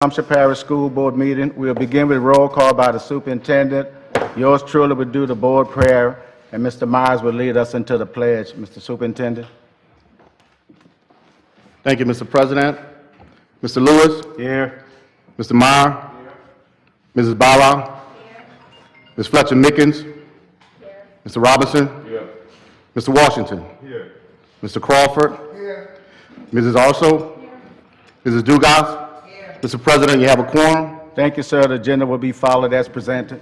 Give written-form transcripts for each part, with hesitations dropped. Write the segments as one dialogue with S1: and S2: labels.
S1: Hampshire Parish School Board meeting. We'll begin with roll call by the superintendent. Yours truly will do the board prayer, and Mr. Myers will lead us into the pledge. Mr. Superintendent.
S2: Thank you, Mr. President. Mr. Lewis,
S1: Here.
S2: Mr. Meyer, Mrs. Barrow, Ms. Fletcher Mickens, Mr. Robinson, Mr. Washington, Mr. Crawford, Mrs. Also, Mrs. Dugas. Mr. President, you have a quorum.
S1: Thank you, sir. The agenda will be followed as presented.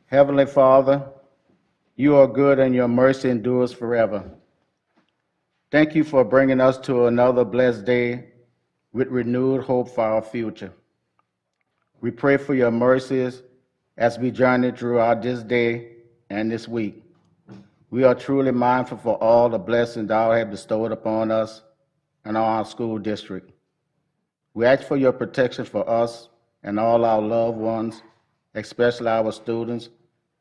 S1: Heavenly Father, you are good and your mercy endures forever. Thank you for bringing us to another blessed day with renewed hope for our future. We pray for your mercies as we journey throughout this day and this week. We are truly mindful for all the blessings thou hast bestowed upon us and on our school district. We ask for your protection for us and all our loved ones, especially our students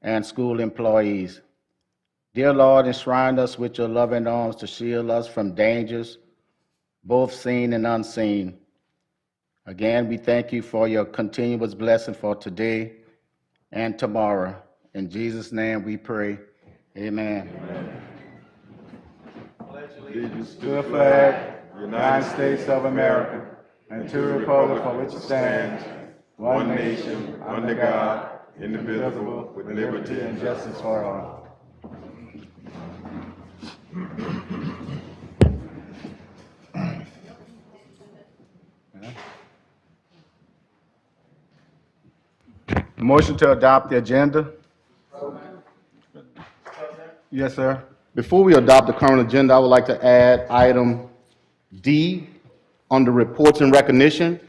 S1: and school employees. Dear Lord, enshrine us with your loving arms to shield us from dangers, both seen and unseen. Again, we thank you for your continuous blessing for today and tomorrow. In Jesus' name we pray. Amen. Allegiance to the flag, United States of America, and to the republic for which it stands, one nation, under God, indivisible, with liberty and justice for all. Motion to adopt the agenda. Yes, sir.
S2: Before we adopt the current agenda, I would like to add item D under reports and recognition,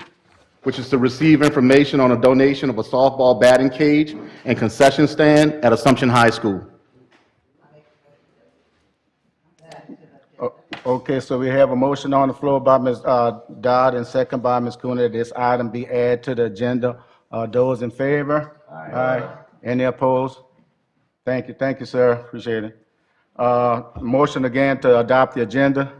S2: which is to receive information on a donation of a softball batting cage and concession stand at Assumption High School.
S1: Okay, so we have a motion on the floor by Ms. Dodd and second by Ms. Cooney that this item be added to the agenda. Those in favor? Aye. Any opposed? Thank you, sir. Appreciate it. Motion again to adopt the agenda.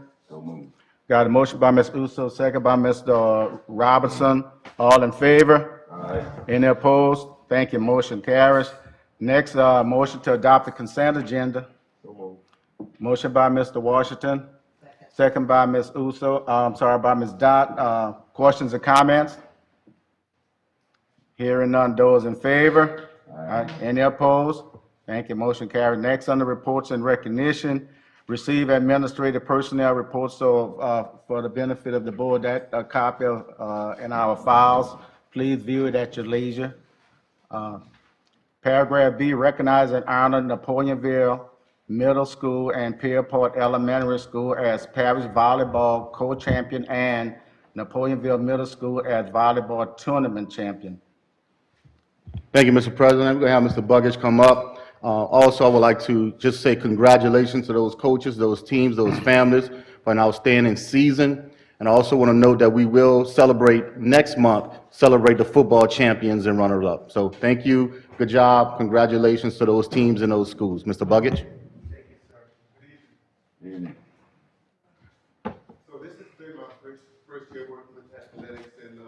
S1: Got a motion by Ms. Uso, second by Mr. Robinson. All in favor? Aye. Any opposed? Thank you. Motion carries. Next, motion to adopt the consent agenda. Motion by Mr. Washington. Second by Ms. Uso. By Ms. Dot. Questions or comments? Hearing none. Those in favor? Aye. Any opposed? Thank you. Motion carried. Next, under reports and recognition, receive administrative personnel reports. So for the benefit of the board, that copy in our files. Please view it at your leisure. Paragraph B, recognize and honor Napoleonville Middle School and Pierpont Elementary School as parish volleyball co-champion and Napoleonville Middle School as volleyball tournament champion.
S2: Thank you, Mr. President. We're going to have Mr. Buggage come up. Also, I would like to just say congratulations to those coaches, those teams, those families for an outstanding season. And I also want to note that we will celebrate next month, celebrate the football champions and runners-up. So thank you. Good job. Congratulations to those teams and those schools. Mr. Buggage.
S3: Thank you, sir. Good evening. So this has been my first year working with athletics, and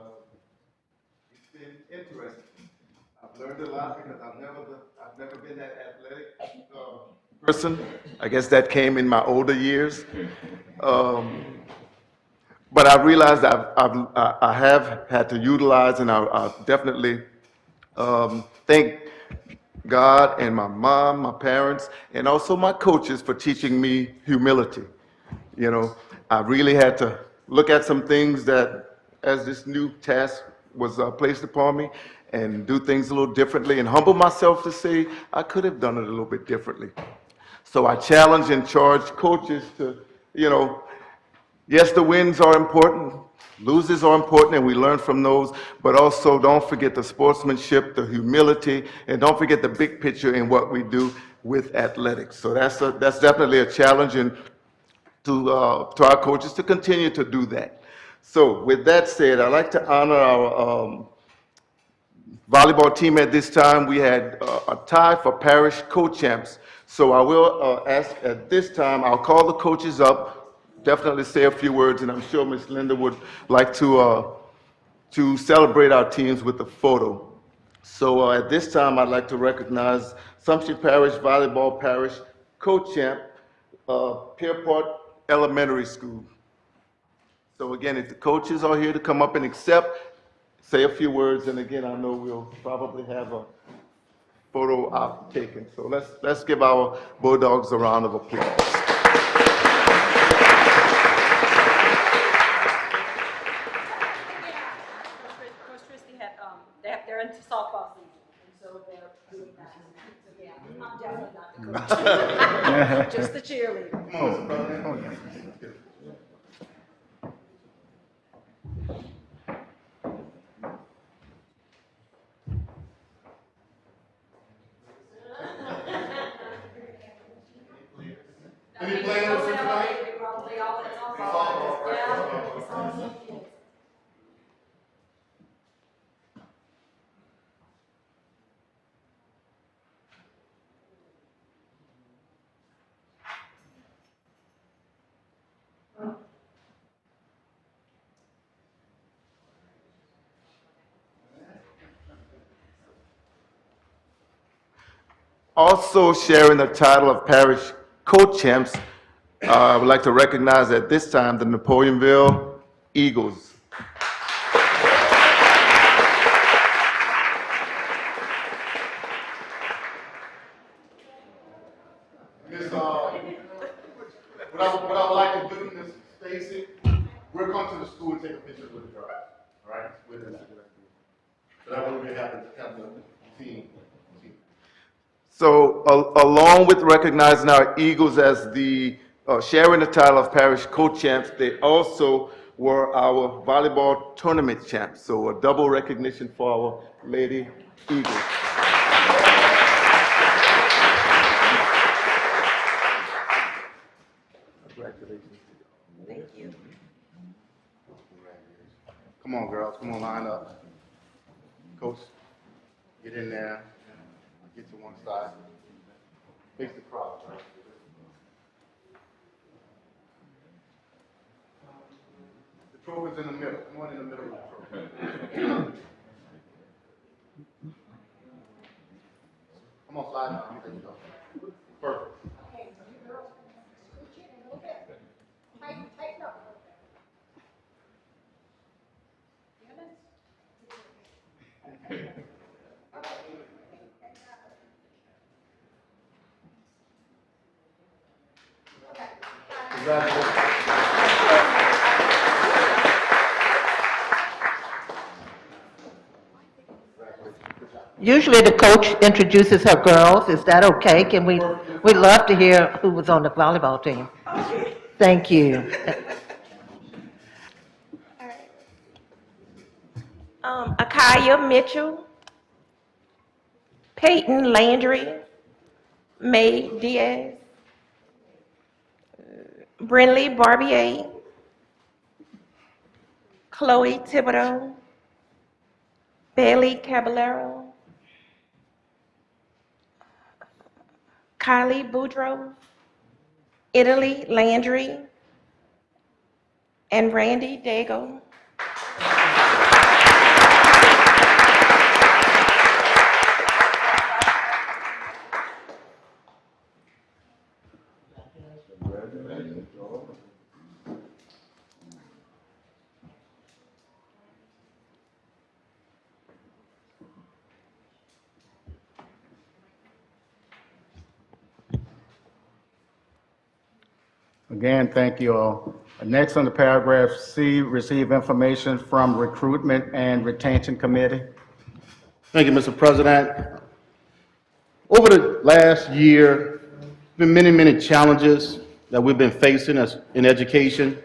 S3: it's been interesting. I've learned a lot because I've never been that athletic person. I guess that came in my older years. But I realized I have had to utilize, and I definitely thank God and my mom, my parents, and also my coaches for teaching me humility. You know, I really had to look at some things that, as this new task was placed upon me, and do things a little differently and humble myself to say I could have done it a little bit differently. So I challenge and charge coaches to, yes, the wins are important, losses are important, and we learn from those, but also don't forget the sportsmanship, the humility, and don't forget the big picture in what we do with athletics. So that's definitely a challenge, and to our coaches to continue to do that. So with that said, I'd like to honor our volleyball team at this time. We had a tie for parish co-champs. So I will ask at this time, I'll call the coaches up, definitely say a few words, and I'm sure Ms. Linda would like to celebrate our teams with a photo. So at this time, I'd like to recognize Assumption Parish Volleyball Parish co-champ, Pierpont Elementary School. So again, if the coaches are here to come up and accept, say a few words, and again, I know we'll probably have a photo op taken. So let's give our Bulldogs a round of applause.
S4: Coach Christie had, they're into softball season, and so they're doing that. So yeah, I'm definitely not the coach. Just the cheerleader.
S2: Any players for tonight?
S4: Probably all that's softball. Yeah, it's all kids.
S3: Also sharing the title of parish co-champs, I would like to recognize at this time the Napoleonville Eagles.
S2: Miss, what I would like to do, Miss Stacy, we'll come to the school and take a picture with the girls, all right? With the, so that way we have the team.
S3: So along with recognizing our Eagles as the, sharing the title of parish co-champs, they also were our volleyball tournament champs. So a double recognition for our Lady Eagles. Congratulations.
S4: Thank you.
S2: Come on, girls, come on, line up. Coach, get in there, get to one side. Face the crowd, right? The trophy's in the middle, come on in the middle of the trophy. Come on, slide down, there you go. Perfect.
S5: Usually the coach introduces her girls. Is that okay? We'd love to hear who was on the volleyball team. Thank you.
S6: Akaya Mitchell, Peyton Landry, May Diaz, Brinley Barbier, Chloe Thibodeau, Bailey Caballero, Kylie Boudreau, Italy Landry, and Randy Dago.
S1: Again, thank you all. Next on the paragraph C, receive information from Recruitment and Retention Committee.
S2: Thank you, Mr. President. Over the last year, been many challenges that we've been facing as in education.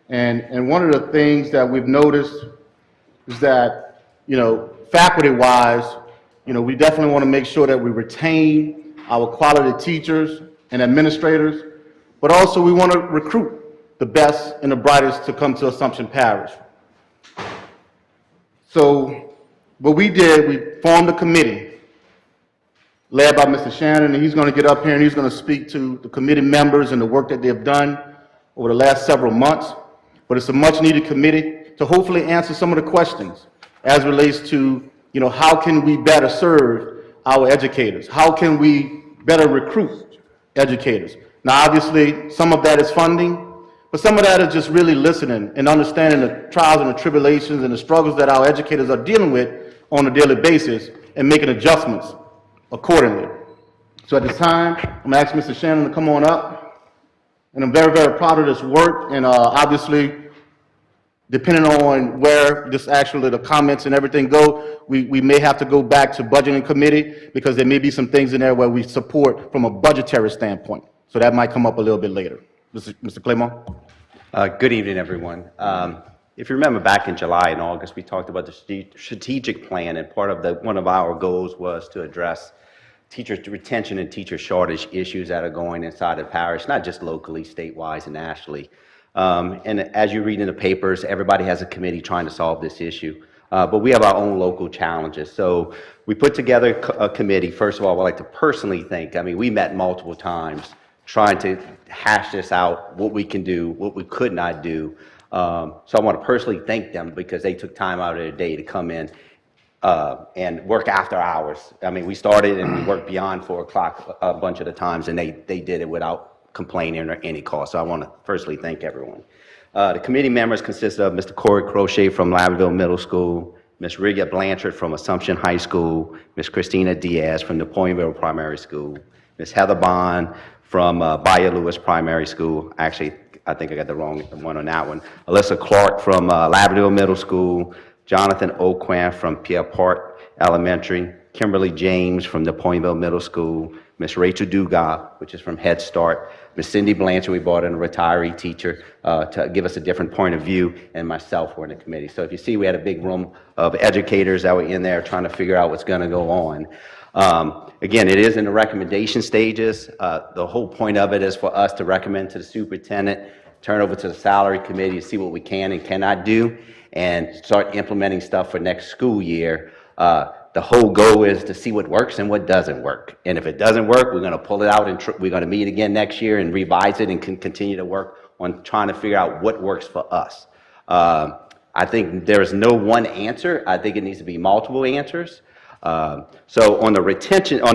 S2: And one of the things that we've noticed is that, faculty-wise, we definitely want to make sure that we retain our quality teachers and administrators, but also we want to recruit the best and the brightest to come to Assumption Parish. So what we did, we formed a committee led by Mr. Shannon, and he's going to get up here and he's going to speak to the committee members and the work that they've done over the last several months. But it's a much-needed committee to hopefully answer some of the questions as relates to, how can we better serve our educators? How can we better recruit educators? Now, obviously, some of that is funding, but some of that is just really listening and understanding the trials and the tribulations and the struggles that our educators are dealing with on a daily basis and making adjustments accordingly. So at this time, I'm going to ask Mr. Shannon to come on up. And I'm very, very proud of this work. And obviously, depending on where this actually, the comments and everything go, we may have to go back to budgeting committee because there may be some things in there where we support from a budgetary standpoint. So that might come up a little bit later. Mr. Claymore?
S7: Good evening, everyone. If you remember back in July and August, we talked about the strategic plan, and part of one of our goals was to address teacher retention and teacher shortage issues that are going inside the parish, not just locally, statewide, and nationally. And as you read in the papers, everybody has a committee trying to solve this issue. But we have our own local challenges. So we put together a committee. First of all, I'd like to personally thank, we met multiple times trying to hash this out, what we can do, what we could not do. So I want to personally thank them because they took time out of their day to come in and work after hours. We started and we worked beyond 4 o'clock a bunch of the times, and they did it without complaining or any cost. So I want to personally thank everyone. The committee members consist of Mr. Corey Crochet from Laverne Middle School, Ms. Riga Blanchard from Assumption High School, Ms. Christina Diaz from Napoleonville Primary School, Ms. Heather Bond from Bayou Lewis Primary School. Actually, I think I got the wrong one on that one. Alyssa Clark from Laverdale Middle School, Jonathan Oquan from Pierre Park Elementary, Kimberly James from Napoleonville Middle School, Miss Rachel Dugas, which is from Head Start, Miss Cindy Blanchard, we brought in a retiree teacher to give us a different point of view, and myself were in the committee. So if you see, we had a big room of educators that were in there trying to figure out what's going to go on. Again, it is in the recommendation stages. The whole point of it is for us to recommend to the superintendent, turn over to the salary committee to see what we can and cannot do, and start implementing stuff for next school year. The whole goal is to see what works and what doesn't work. And if it doesn't work, we're going to pull it out and we're going to meet again next year and revise it and continue to work on trying to figure out what works for us. I think there is no one answer. I think it needs to be multiple answers. So on the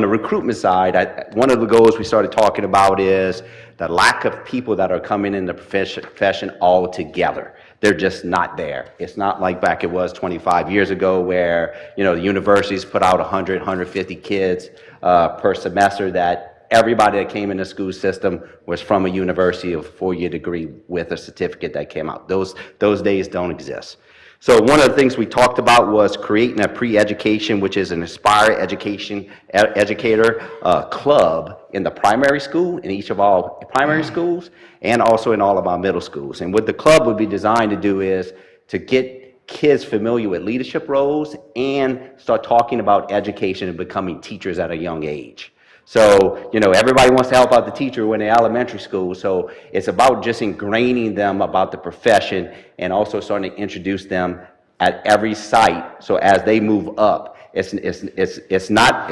S7: recruitment side, one of the goals we started talking about is the lack of people that are coming in the profession altogether. They're just not there. It's not like back it was 25 years ago where, the universities put out 100, 150 kids per semester, that everybody that came in the school system was from a university of a 4-year degree with a certificate that came out. Those days don't exist. So one of the things we talked about was creating a pre-education, which is an Aspire Educator club in the primary school, in each of our primary schools, and also in all of our middle schools. And what the club would be designed to do is to get kids familiar with leadership roles and start talking about education and becoming teachers at a young age. So, everybody wants to help out the teacher when they're elementary school, so it's about just ingraining them about the profession and also starting to introduce them at every site, so as they move up, it's not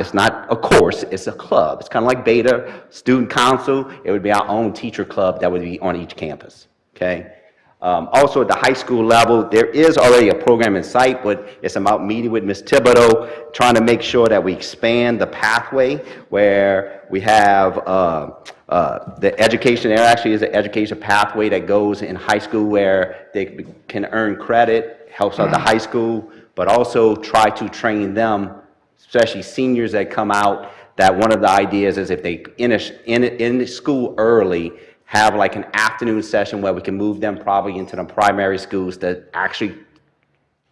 S7: a course, it's a club. It's kind of like Beta, Student Council. It would be our own teacher club that would be on each campus, okay? Also at the high school level, there is already a program in sight, but it's about meeting with Ms. Thibodeau, trying to make sure that we expand the pathway where we have the education. There actually is an education pathway that goes in high school where they can earn credit, helps out the high school, but also try to train them, especially seniors that come out, that one of the ideas is if they in school early, have like an afternoon session where we can move them probably into the primary schools to actually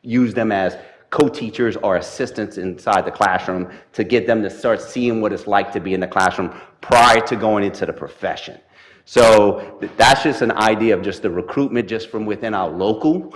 S7: use them as co-teachers or assistants inside the classroom to get them to start seeing what it's like to be in the classroom prior to going into the profession. So that's just an idea of just the recruitment just from within our local.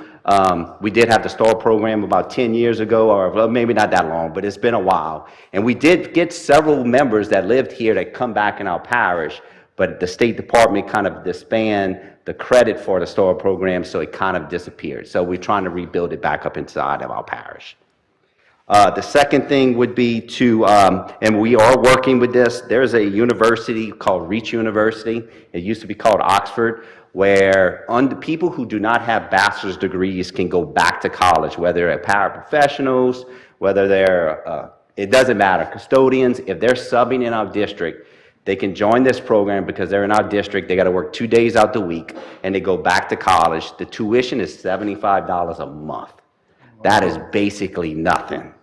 S7: We did have the STAR program about 10 years ago, or maybe not that long, but it's been a while. And we did get several members that lived here that come back in our parish, but the State Department kind of disbanded the credit for the STAR program, so it kind of disappeared. So we're trying to rebuild it back up inside of our parish. The second thing would be to, and we are working with this, there's a university called Reach University, it used to be called Oxford, where people who do not have bachelor's degrees can go back to college, whether they're paraprofessionals, whether they're, it doesn't matter, custodians, if they're subbing in our district, they can join this program because they're in our district, they gotta work 2 days out the week, and they go back to college. The tuition is $75 a month. That is basically nothing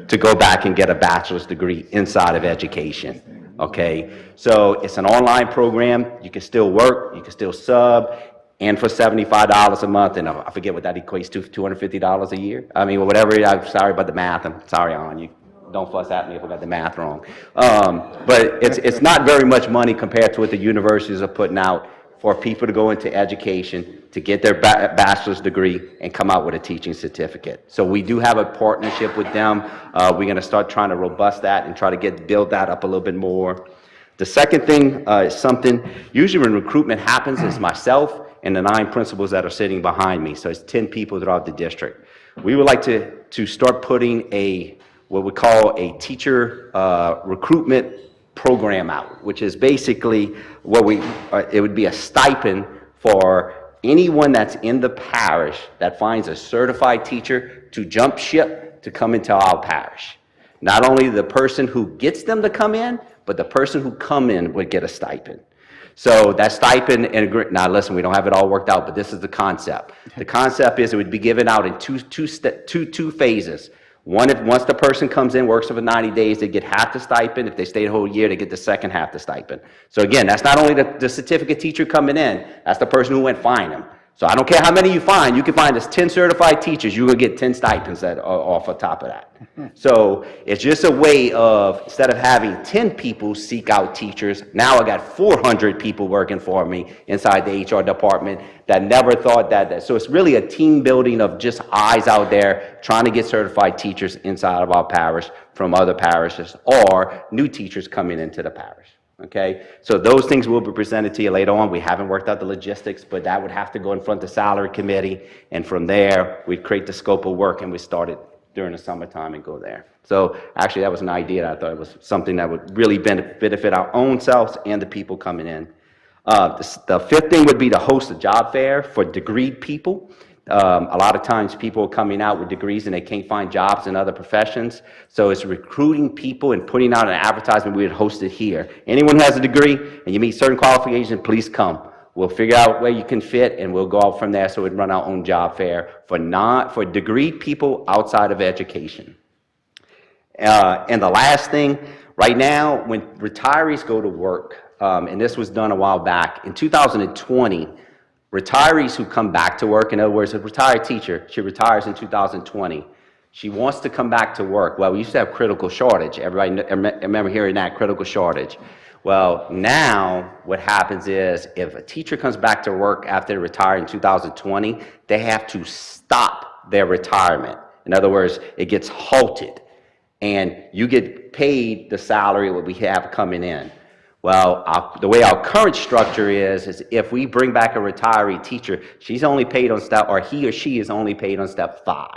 S7: to go back and get a bachelor's degree inside of education, okay? So it's an online program, you can still work, you can still sub, and for $75 a month, and I forget what that equates to, $250 a year? I mean, whatever, I'm sorry about the math, I'm sorry on you. Don't fuss at me if I got the math wrong. But it's not very much money compared to what the universities are putting out for people to go into education, to get their bachelor's degree and come out with a teaching certificate. So we do have a partnership with them. We're gonna start trying to robust that and try to build that up a little bit more. The second thing is something, usually when recruitment happens, it's myself and the 9 principals that are sitting behind me. So it's 10 people throughout the district. We would like to start putting what we call a teacher recruitment program out, which is basically it would be a stipend for anyone that's in the parish that finds a certified teacher to jump ship to come into our parish. Not only the person who gets them to come in, but the person who come in would get a stipend. So that stipend, now listen, we don't have it all worked out, but this is the concept. The concept is it would be given out in two phases. Once the person comes in, works for 90 days, they get half the stipend. If they stay the whole year, they get the second half the stipend. So again, that's not only the certificate teacher coming in, that's the person who went find them. So I don't care how many you find, you can find us 10 certified teachers, you will get 10 stipends that are off the top of that. So it's just a way of, instead of having 10 people seek out teachers, now I got 400 people working for me inside the HR department that never thought that. So it's really a team building of just eyes out there trying to get certified teachers inside of our parish from other parishes or new teachers coming into the parish. Okay, so those things will be presented to you later on. We haven't worked out the logistics, but that would have to go in front of the salary committee, and from there, we'd create the scope of work, and we start it during the summertime and go there. So actually, that was an idea that I thought it was something that would really benefit our own selves and the people coming in. The fifth thing would be to host a job fair for degreed people. A lot of times people are coming out with degrees and they can't find jobs in other professions. So it's recruiting people and putting out an advertisement. We would host it here. Anyone who has a degree and you meet certain qualifications, please come. We'll figure out where you can fit and we'll go out from there. So we'd run our own job fair for degreed people outside of education. And the last thing, right now, when retirees go to work, and this was done a while back, in 2020, retirees who come back to work, in other words, a retired teacher, she retires in 2020. She wants to come back to work. Well, we used to have critical shortage. Everybody, I remember hearing that, critical shortage. Well, now what happens is if a teacher comes back to work after they retire in 2020, they have to stop their retirement. In other words, it gets halted and you get paid the salary what we have coming in. Well, the way our current structure is if we bring back a retiree teacher, she's only paid on step, or he or she is only paid on step 5,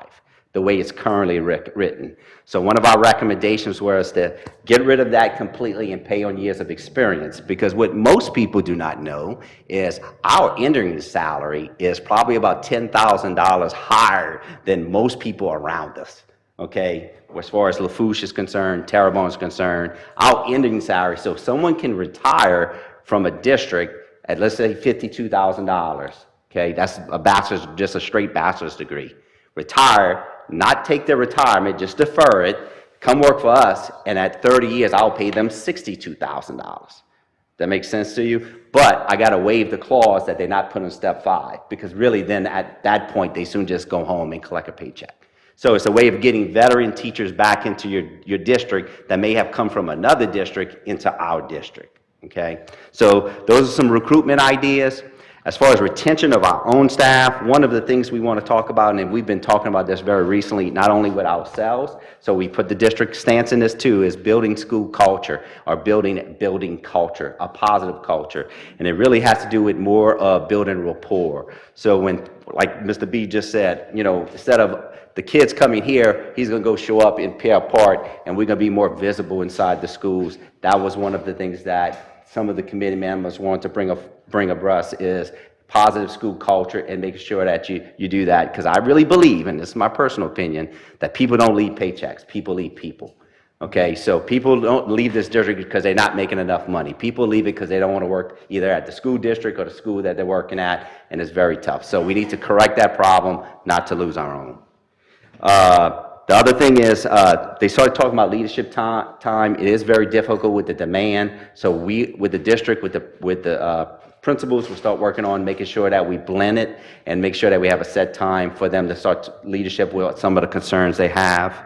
S7: the way it's currently written. So one of our recommendations was to get rid of that completely and pay on years of experience, because what most people do not know is our entering salary is probably about $10,000 higher than most people around us. Okay, as far as Lafourche is concerned, Terrebonne is concerned, our ending salary, so if someone can retire from a district at, let's say, $52,000, okay, that's a bachelor's, just a straight bachelor's degree. Retire, not take their retirement, just defer it, come work for us, and at 30 years, I'll pay them $62,000. That makes sense to you? But I gotta waive the clause that they're not put on step 5, because really then at that point, they soon just go home and collect a paycheck. So it's a way of getting veteran teachers back into your district that may have come from another district into our district, okay? So those are some recruitment ideas. As far as retention of our own staff, one of the things we want to talk about, and we've been talking about this very recently, not only with ourselves, so we put the district stance in this too, is building school culture, or building culture, a positive culture. And it really has to do with more of building rapport. So when, like Mr. B just said, you know, instead of the kids coming here, he's going to go show up in Pear Park, and we're going to be more visible inside the schools. That was one of the things that some of the committee members want to bring abreast, is positive school culture and making sure that you do that. Because I really believe, and this is my personal opinion, that people don't leave paychecks, people leave people. Okay, so people don't leave this district because they're not making enough money. People leave it because they don't want to work either at the school district or the school that they're working at, and it's very tough. So we need to correct that problem, not to lose our own. The other thing is, they started talking about leadership time. It is very difficult with the demand. So we, with the district, with the principals, we'll start working on making sure that we blend it and make sure that we have a set time for them to start leadership with some of the concerns they have.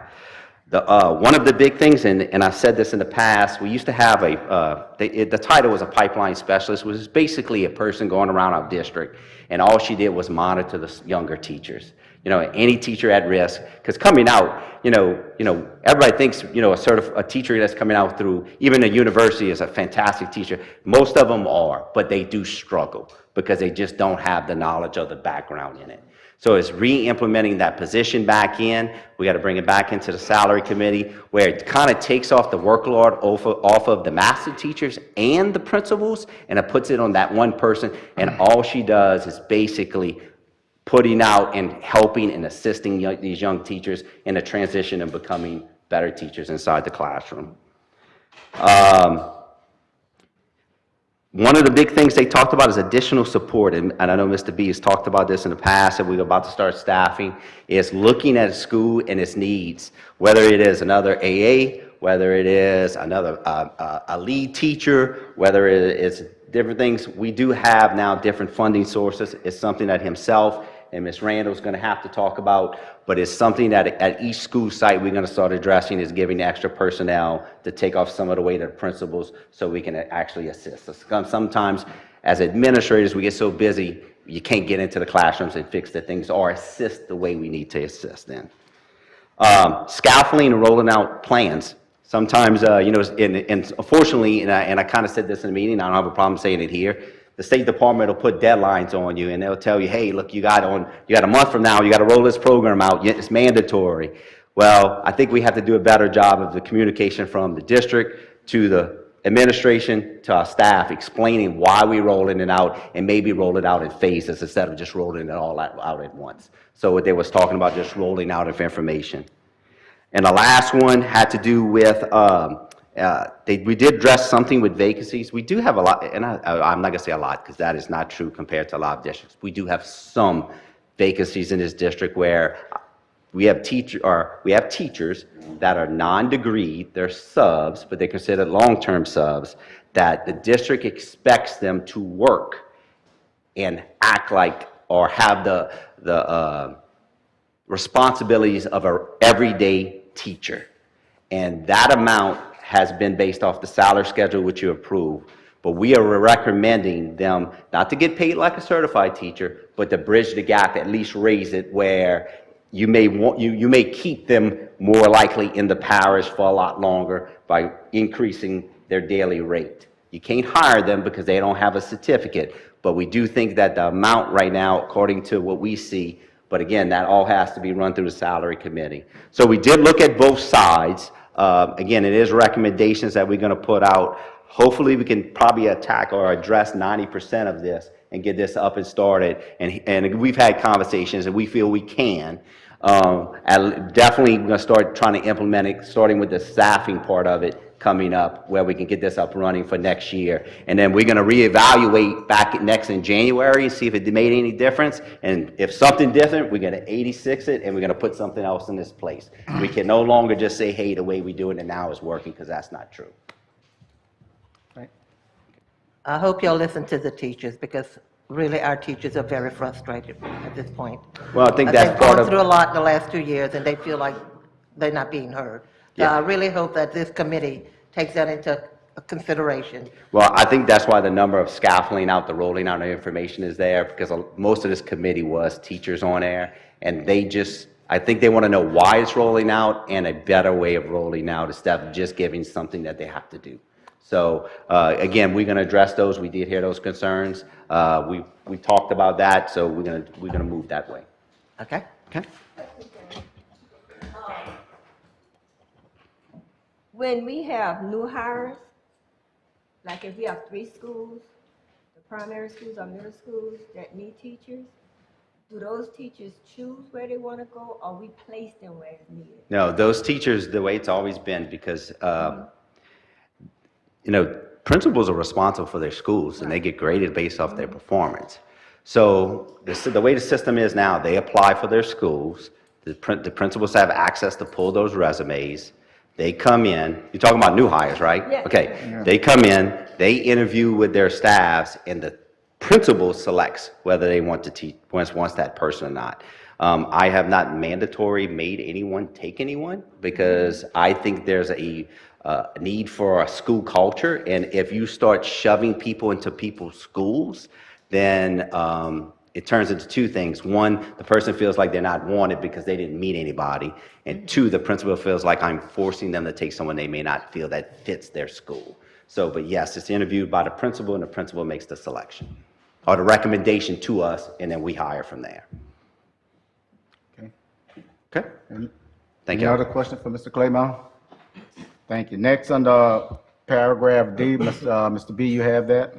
S7: One of the big things, and I've said this in the past, we used to have the title was a pipeline specialist, which is basically a person going around our district, and all she did was monitor the younger teachers. You know, any teacher at risk, because coming out, you know, everybody thinks, you know, a teacher that's coming out through even a university is a fantastic teacher. Most of them are, but they do struggle because they just don't have the knowledge or the background in it. So it's re-implementing that position back in. We got to bring it back into the salary committee, where it kind of takes off the workload off of the master teachers and the principals, and it puts it on that one person, and all she does is basically putting out and helping and assisting these young teachers in the transition and becoming better teachers inside the classroom. One of the big things they talked about is additional support, and I know Mr. B has talked about this in the past, and we're about to start staffing, is looking at a school and its needs, whether it is another AA, whether it is another a lead teacher, whether it is different things. We do have now different funding sources. It's something that himself and Ms. Randall is going to have to talk about, but it's something that at each school site we're going to start addressing, is giving extra personnel to take off some of the weight of the principals so we can actually assist. Sometimes as administrators we get so busy you can't get into the classrooms and fix the things or assist the way we need to assist in. Scaffolding and rolling out plans. Sometimes, you know, and unfortunately, and I kind of said this in the meeting, I don't have a problem saying it here, the State Department will put deadlines on you, and they'll tell you, hey, look, you got a month from now, you got to roll this program out. It's mandatory. Well, I think we have to do a better job of the communication from the district to the administration to our staff, explaining why we're rolling it out, and maybe roll it out in phases instead of just rolling it all out at once. So what they was talking about, just rolling out of information. And the last one had to do with, we did address something with vacancies. We do have a lot, and I'm not going to say a lot because that is not true compared to a lot of districts. We do have some vacancies in this district where we have teachers that are non-degree, they're subs, but they're considered long-term subs, that the district expects them to work and act like, or have the responsibilities of an everyday teacher. And that amount has been based off the salary schedule which you approve. But we are recommending them not to get paid like a certified teacher, but to bridge the gap, at least raise it where you may keep them more likely in the parish for a lot longer by increasing their daily rate. You can't hire them because they don't have a certificate, but we do think that the amount right now, according to what we see, but again, that all has to be run through the salary committee. So we did look at both sides. Again, it is recommendations that we're going to put out. Hopefully we can probably attack or address 90% of this and get this up and started. And we've had conversations and we feel we can. Definitely going to start trying to implement it, starting with the staffing part of it coming up, where we can get this up and running for next year. And then we're going to reevaluate back next in January and see if it made any difference. And if something different, we're going to 86 it and we're going to put something else in this place. We can no longer just say, hey, the way we do it now is working, because that's not true.
S5: I hope you'll listen to the teachers, because really our teachers are very frustrated at this point.
S7: Well, I think that's part
S5: They've
S7: of...
S5: gone through a lot in the last 2 years, and they feel like they're not being heard. So
S7: Yeah.
S5: I really hope that this committee takes that into consideration.
S7: Well, I think that's why the number of scaffolding out, the rolling out of information is there, because most of this committee was teachers on there, and they just, I think they want to know why it's rolling out and a better way of rolling out instead of just giving something that they have to do. So, again, we're going to address those. We did hear those concerns. We talked about that, so we're going to move that way.
S5: Okay?
S7: Okay?
S8: When we have new hires, like if we have 3 schools, the primary schools or middle schools that need teachers, do those teachers choose where they want to go, or we place them where it's needed?
S7: No, those teachers, the way it's always been, because, principals are responsible for their schools, and they get graded based off their performance. So the way the system is now, they apply for their schools, the principals have access to pull those resumes, they come in, you're talking about new hires, right?
S8: Yeah.
S7: Okay, they come in, they interview with their staffs, and the principal selects whether they want to teach, wants that person or not. I have not mandatory made anyone take anyone, because I think there's a need for a school culture, and if you start shoving people into people's schools, then it turns into 2 things. 1, the person feels like they're not wanted because they didn't meet anybody, and 2, the principal feels like I'm forcing them to take someone they may not feel that fits their school. So, but yes, it's interviewed by the principal, and the principal makes the selection, or the recommendation to us, and then we hire from there.
S1: Okay.
S7: Okay? Thank
S1: Any
S7: you.
S1: other questions for Mr. Claymore? Thank you. Next, under paragraph D, Mr. B, you have that?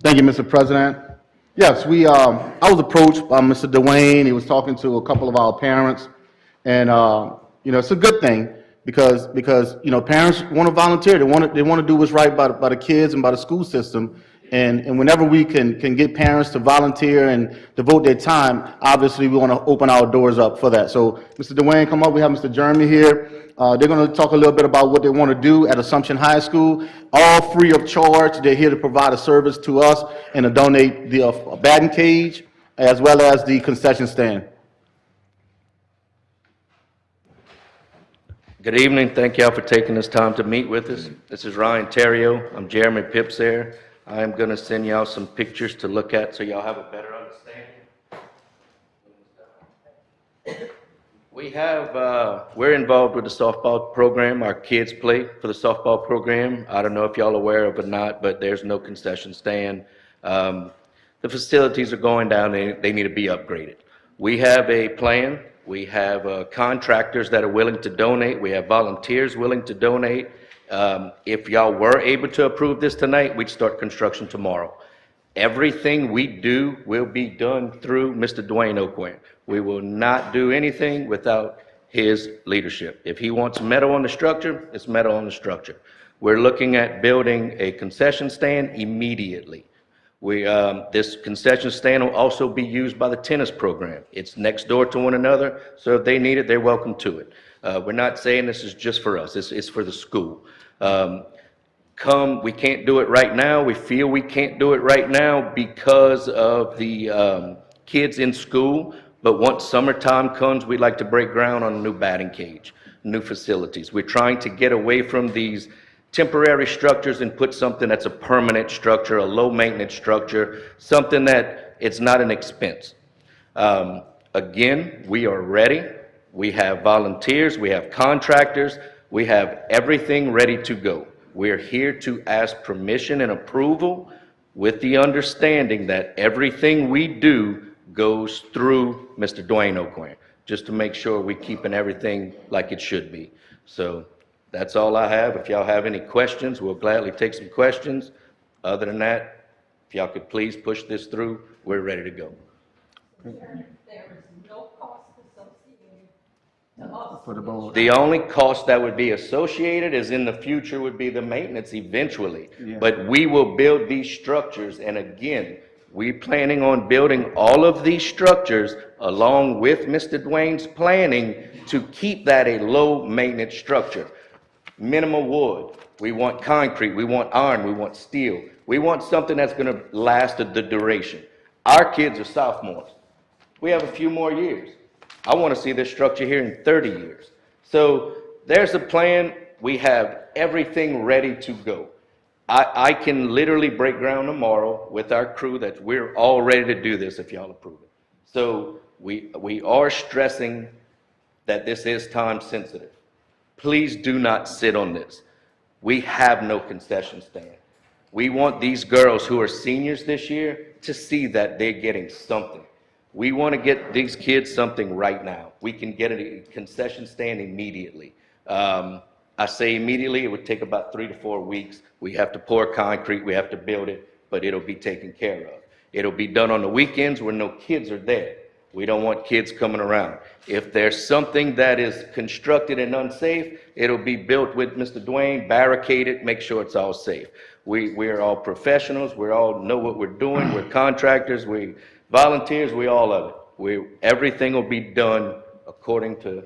S2: Thank you, Mr. President. Yes, I was approached by Mr. Dwayne. He was talking to a couple of our parents, and, it's a good thing because, parents want to volunteer. They want to do what's right by the kids and by the school system. And whenever we can get parents to volunteer and devote their time, obviously we want to open our doors up for that. So, Mr. Dwayne, come up. We have Mr. Jeremy here. They're going to talk a little bit about what they want to do at Assumption High School, all free of charge. They're here to provide a service to us and to donate the batting cage as well as the concession stand.
S9: Good evening. Thank y'all for taking this time to meet with us. This is Ryan Terrio. I'm Jeremy Pips there. I'm going to send y'all some pictures to look at so y'all have a better understanding. We're involved with the softball program. Our kids play for the softball program. I don't know if y'all are aware of it or not, but there's no concession stand. The facilities are going down. They need to be upgraded. We have a plan. We have contractors that are willing to donate. We have volunteers willing to donate. If y'all were able to approve this tonight, we'd start construction tomorrow. Everything we do will be done through Mr. Dwayne Oquan. We will not do anything without his leadership. If he wants metal on the structure, it's metal on the structure. We're looking at building a concession stand immediately. This concession stand will also be used by the tennis program. It's next door to one another, so if they need it, they're welcome to it. We're not saying this is just for us. It's for the school. We can't do it right now. We feel we can't do it right now because of the kids in school. But once summertime comes, we'd like to break ground on a new batting cage, new facilities. We're trying to get away from these temporary structures and put something that's a permanent structure, a low-maintenance structure, something that it's not an expense. Again, we are ready. We have volunteers. We have contractors. We have everything ready to go. We're here to ask permission and approval with the understanding that everything we do goes through Mr. Dwayne Oquan, just to make sure we're keeping everything like it should be. So that's all I have. If y'all have any questions, we'll gladly take some questions. Other than that, if y'all could please push this through, we're ready to go.
S4: There is no cost associated to us.
S1: For the board.
S9: The only cost that would be associated is in the future would be the maintenance eventually.
S1: Yeah.
S9: But we will build these structures, and again, we're planning on building all of these structures along with Mr. Dwayne's planning to keep that a low-maintenance structure. Minimal wood. We want concrete. We want iron. We want steel. We want something that's going to last the duration. Our kids are sophomores. We have a few more years. I want to see this structure here in 30 years. So there's a plan. We have everything ready to go. I can literally break ground tomorrow with our crew that we're all ready to do this if y'all approve it. So we are stressing that this is time sensitive. Please do not sit on this. We have no concession stand. We want these girls who are seniors this year to see that they're getting something. We want to get these kids something right now. We can get a concession stand immediately. I say immediately, it would take about 3 to 4 weeks. We have to pour concrete, we have to build it, but it'll be taken care of. It'll be done on the weekends where no kids are there. We don't want kids coming around. If there's something that is constructed and unsafe, it'll be built with Mr. Dwayne, barricaded, make sure it's all safe. We're all professionals, we all know what we're doing, we're contractors, we volunteers, we all of it. Everything will be done according to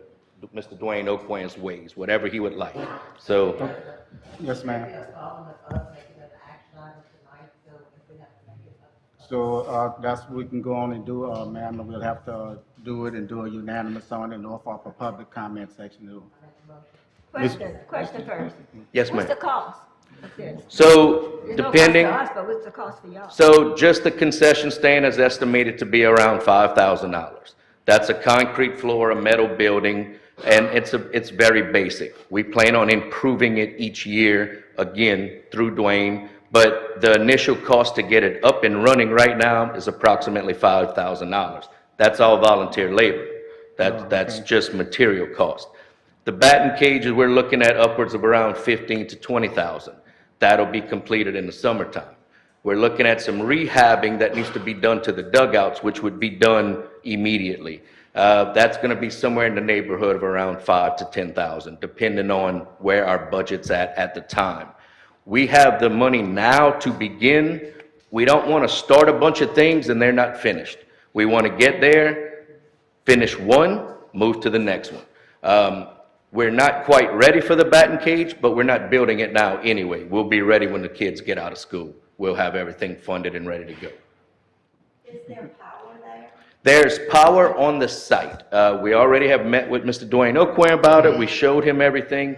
S9: Mr. Dwayne Oakwan's ways, whatever he would like. So,
S1: Yes, ma'am. So that's what we can go on and do, ma'am, and we'll have to do it and do a unanimous on it and off a public comment section too.
S8: Question first.
S9: yes,
S8: What's the
S9: ma'am.
S8: cost of this?
S9: So,
S8: There's no
S9: depending,
S8: cost to us, but what's the cost for y'all?
S9: so just the concession stand is estimated to be around $5,000. That's a concrete floor, a metal building, and it's very basic. We plan on improving it each year, again, through Dwayne, but the initial cost to get it up and running right now is approximately $5,000. That's all volunteer labor. That's just material cost. The batting cages, we're looking at upwards of around $15,000 to $20,000. That'll be completed in the summertime. We're looking at some rehabbing that needs to be done to the dugouts, which would be done immediately. That's going to be somewhere in the neighborhood of around $5,000 to $10,000, depending on where our budget's at the time. We have the money now to begin. We don't want to start a bunch of things and they're not finished. We want to get there, finish one, move to the next one. We're not quite ready for the batting cage, but we're not building it now anyway. We'll be ready when the kids get out of school. We'll have everything funded and ready to go.
S6: Is there power there?
S9: There's power on the site. We already have met with Mr. Dwayne Oakwan about it. We showed him everything.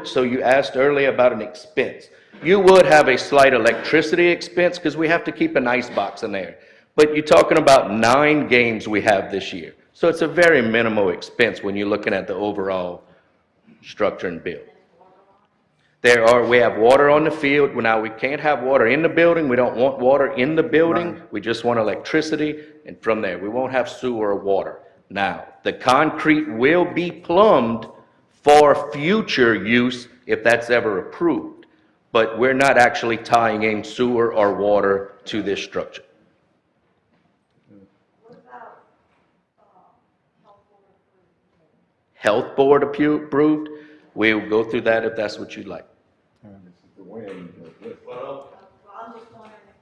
S9: So you asked earlier about an expense. You would have a slight electricity expense because we have to keep an ice box in there. But you're talking about 9 games we have this year. So it's a very minimal expense when you're looking at the overall structure and build. We have water on the field. Now, we can't have water in the building. We don't want water in the building.
S1: Right.
S9: We just want electricity, and from there, we won't have sewer or water. Now, the concrete will be plumbed for future use if that's ever approved, but we're not actually tying in sewer or water to this structure. Health board approved? We'll go through that if that's what you'd like.
S10: Well,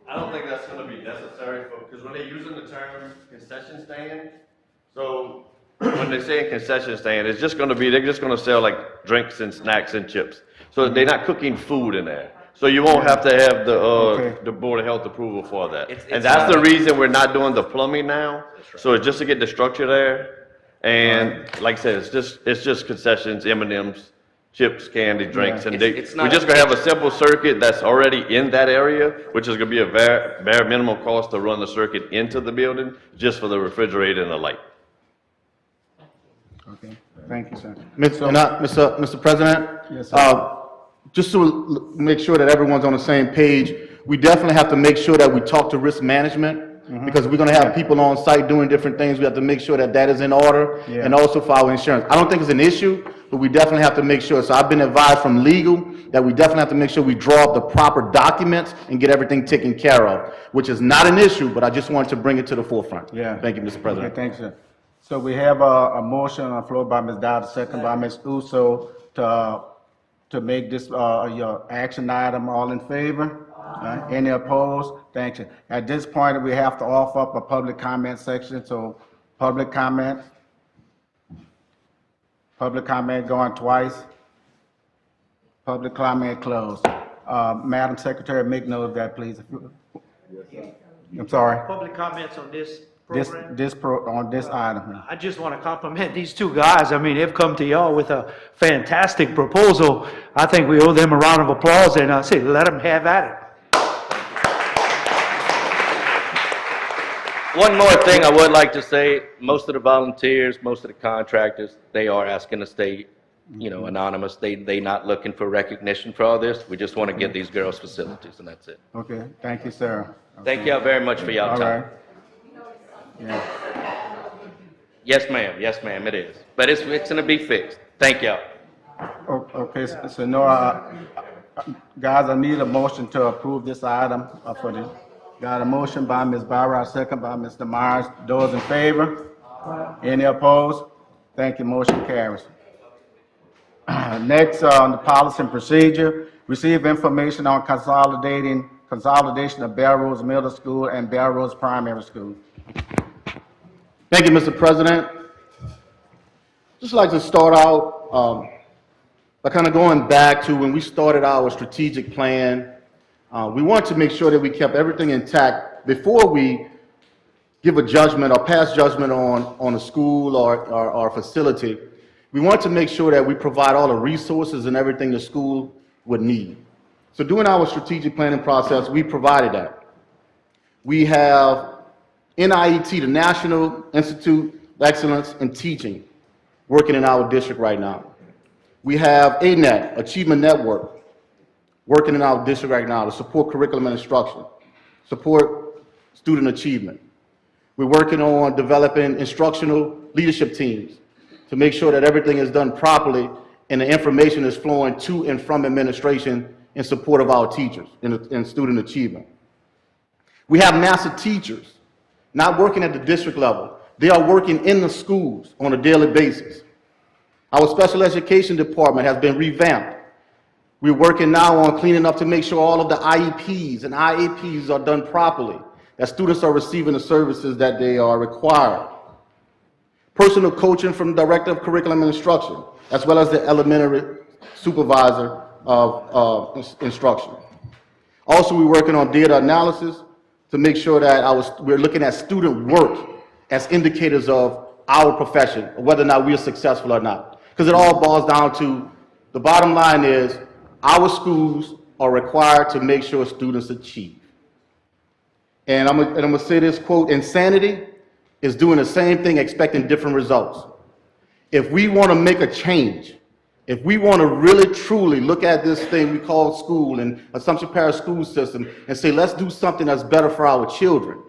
S10: I don't think that's gonna be necessary because when they're using the term concession stand, so when they say a concession stand, it's just gonna be, they're just gonna sell like drinks and snacks and chips. So they're not cooking food in there. So you won't have to have the Board of Health approval for that. And that's the reason we're not doing the plumbing now. So it's just to get the structure there. And like I said, it's just concessions, M&Ms, chips, candy, drinks, and we're just gonna have a simple circuit that's already in that area, which is gonna be a bare minimal cost to run the circuit into the building, just for the refrigerator and the light.
S1: Okay, thank you, sir.
S2: Mr. President?
S1: Yes, sir.
S2: Just to make sure that everyone's on the same page, we definitely have to make sure that we talk to risk management, because we're gonna have people on site doing different things. We have to make sure that that is in order,
S1: Yeah.
S2: and also for our insurance. I don't think it's an issue, but we definitely have to make sure. So I've been advised from legal that we definitely have to make sure we draw up the proper documents and get everything taken care of, which is not an issue, but I just wanted to bring it to the forefront.
S1: Yeah.
S2: Thank you, Mr. President.
S1: Okay, thanks, sir. So we have a motion on the floor by Ms. Dowd, second by Ms. Uso to make this your action item. All in favor? Any opposed? Thank you. At this point, we have to offer up a public comment section, so public comment. Public comment going twice. Public comment closed. Madam Secretary, make note of that, please. I'm sorry.
S11: Public comments on this
S1: on this item.
S11: I just want to compliment these two guys. I mean, they've come to y'all with a fantastic proposal. I think we owe them a round of applause, and I say, let them have at it.
S9: One more thing I would like to say, most of the volunteers, most of the contractors, they are asking to stay, anonymous. They not looking for recognition for all this. We just want to get these girls facilities, and that's it.
S1: Okay, thank you, sir.
S9: Thank y'all very much for y'all
S1: All
S9: time.
S1: right. Yeah.
S9: Yes, ma'am, it is. But it's gonna be fixed. Thank y'all.
S1: Okay, so no, guys, I need a motion to approve this item for the, got a motion by Ms. Barra, second by Mr. Myers. Those in favor? Any opposed? Thank you, motion carries. Next, on the policy and procedure, receive information on consolidation of Belrose Middle School and Belrose Primary School.
S2: Thank you, Mr. President. Just like to start out by kind of going back to when we started our strategic plan. We want to make sure that we kept everything intact before we give a judgment or pass judgment on a school or facility. We want to make sure that we provide all the resources and everything the school would need. So during our strategic planning process, we provided that. We have NIET, the National Institute of Excellence in Teaching, working in our district right now. We have ANET, Achievement Network, working in our district right now to support curriculum and instruction, support student achievement. We're working on developing instructional leadership teams to make sure that everything is done properly and the information is flowing to and from administration in support of our teachers and student achievement. We have master teachers not working at the district level. They are working in the schools on a daily basis. Our special education department has been revamped. We're working now on cleaning up to make sure all of the IEPs and IAPs are done properly, that students are receiving the services that they are required. Personal coaching from the Director of Curriculum and Instruction, as well as the elementary supervisor of instruction. Also, we're working on data analysis to make sure that we're looking at student work as indicators of our profession, whether or not we are successful or not. Because it all boils down to, the bottom line is, our schools are required to make sure students achieve. And I'm gonna say this quote, insanity is doing the same thing, expecting different results. If we want to make a change, if we want to really truly look at this thing we call school and Assumption Parish school system and say, let's do something that's better for our children,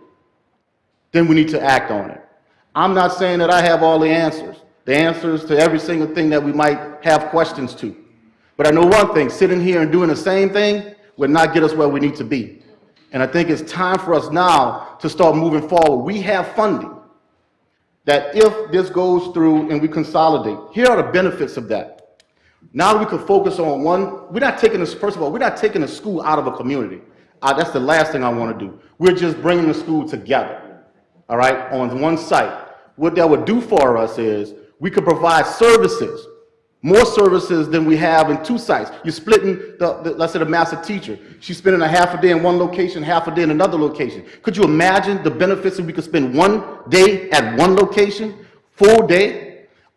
S2: then we need to act on it. I'm not saying that I have all the answers to every single thing that we might have questions to. But I know one thing, sitting here and doing the same thing would not get us where we need to be. And I think it's time for us now to start moving forward. We have funding that if this goes through and we consolidate, here are the benefits of that. Now we can focus on one, we're not taking this, first of all, we're not taking the school out of a community. That's the last thing I want to do. We're just bringing the school together, all right, on one site. What that would do for us is we could provide services, more services than we have in two sites. You're splitting, let's say the master teacher. She's spending a half a day in one location, half a day in another location. Could you imagine the benefits if we could spend one day at one location, full day?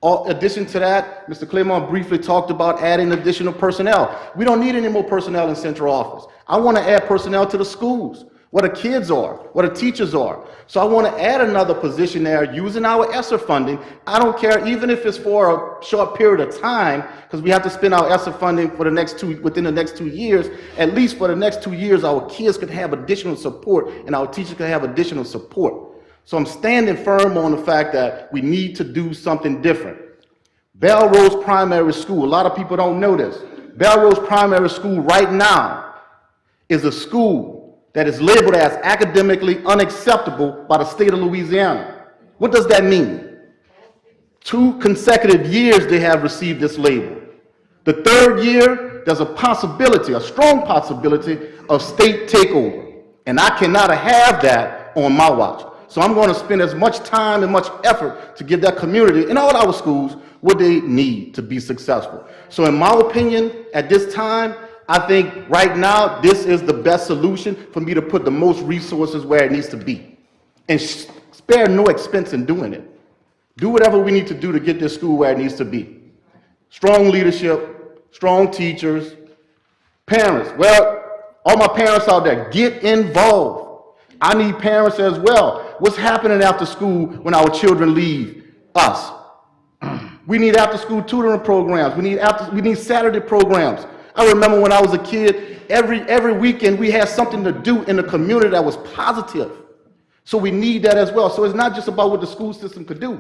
S2: In addition to that, Mr. Claremont briefly talked about adding additional personnel. We don't need any more personnel in central office. I want to add personnel to the schools, where the kids are, where the teachers are. So I want to add another position there using our ESSER funding. I don't care even if it's for a short period of time, because we have to spend our ESSER funding for within the next 2 years. At least for the next 2 years, our kids could have additional support and our teachers could have additional support. So I'm standing firm on the fact that we need to do something different. Belrose Primary School, a lot of people don't know this. Belrose Primary School right now is a school that is labeled as academically unacceptable by the state of Louisiana. What does that mean? 2 consecutive years they have received this label. The 3rd year, there's a possibility, a strong possibility of state takeover. And I cannot have that on my watch. So I'm going to spend as much time and much effort to give that community in all our schools what they need to be successful. So in my opinion, at this time, I think right now, this is the best solution for me to put the most resources where it needs to be. And spare no expense in doing it. Do whatever we need to do to get this school where it needs to be. Strong leadership, strong teachers, parents. Well, all my parents out there, get involved. I need parents as well. What's happening after school when our children leave us? We need after-school tutoring programs. We need Saturday programs. I remember when I was a kid, every weekend we had something to do in the community that was positive. So we need that as well. So it's not just about what the school system could do.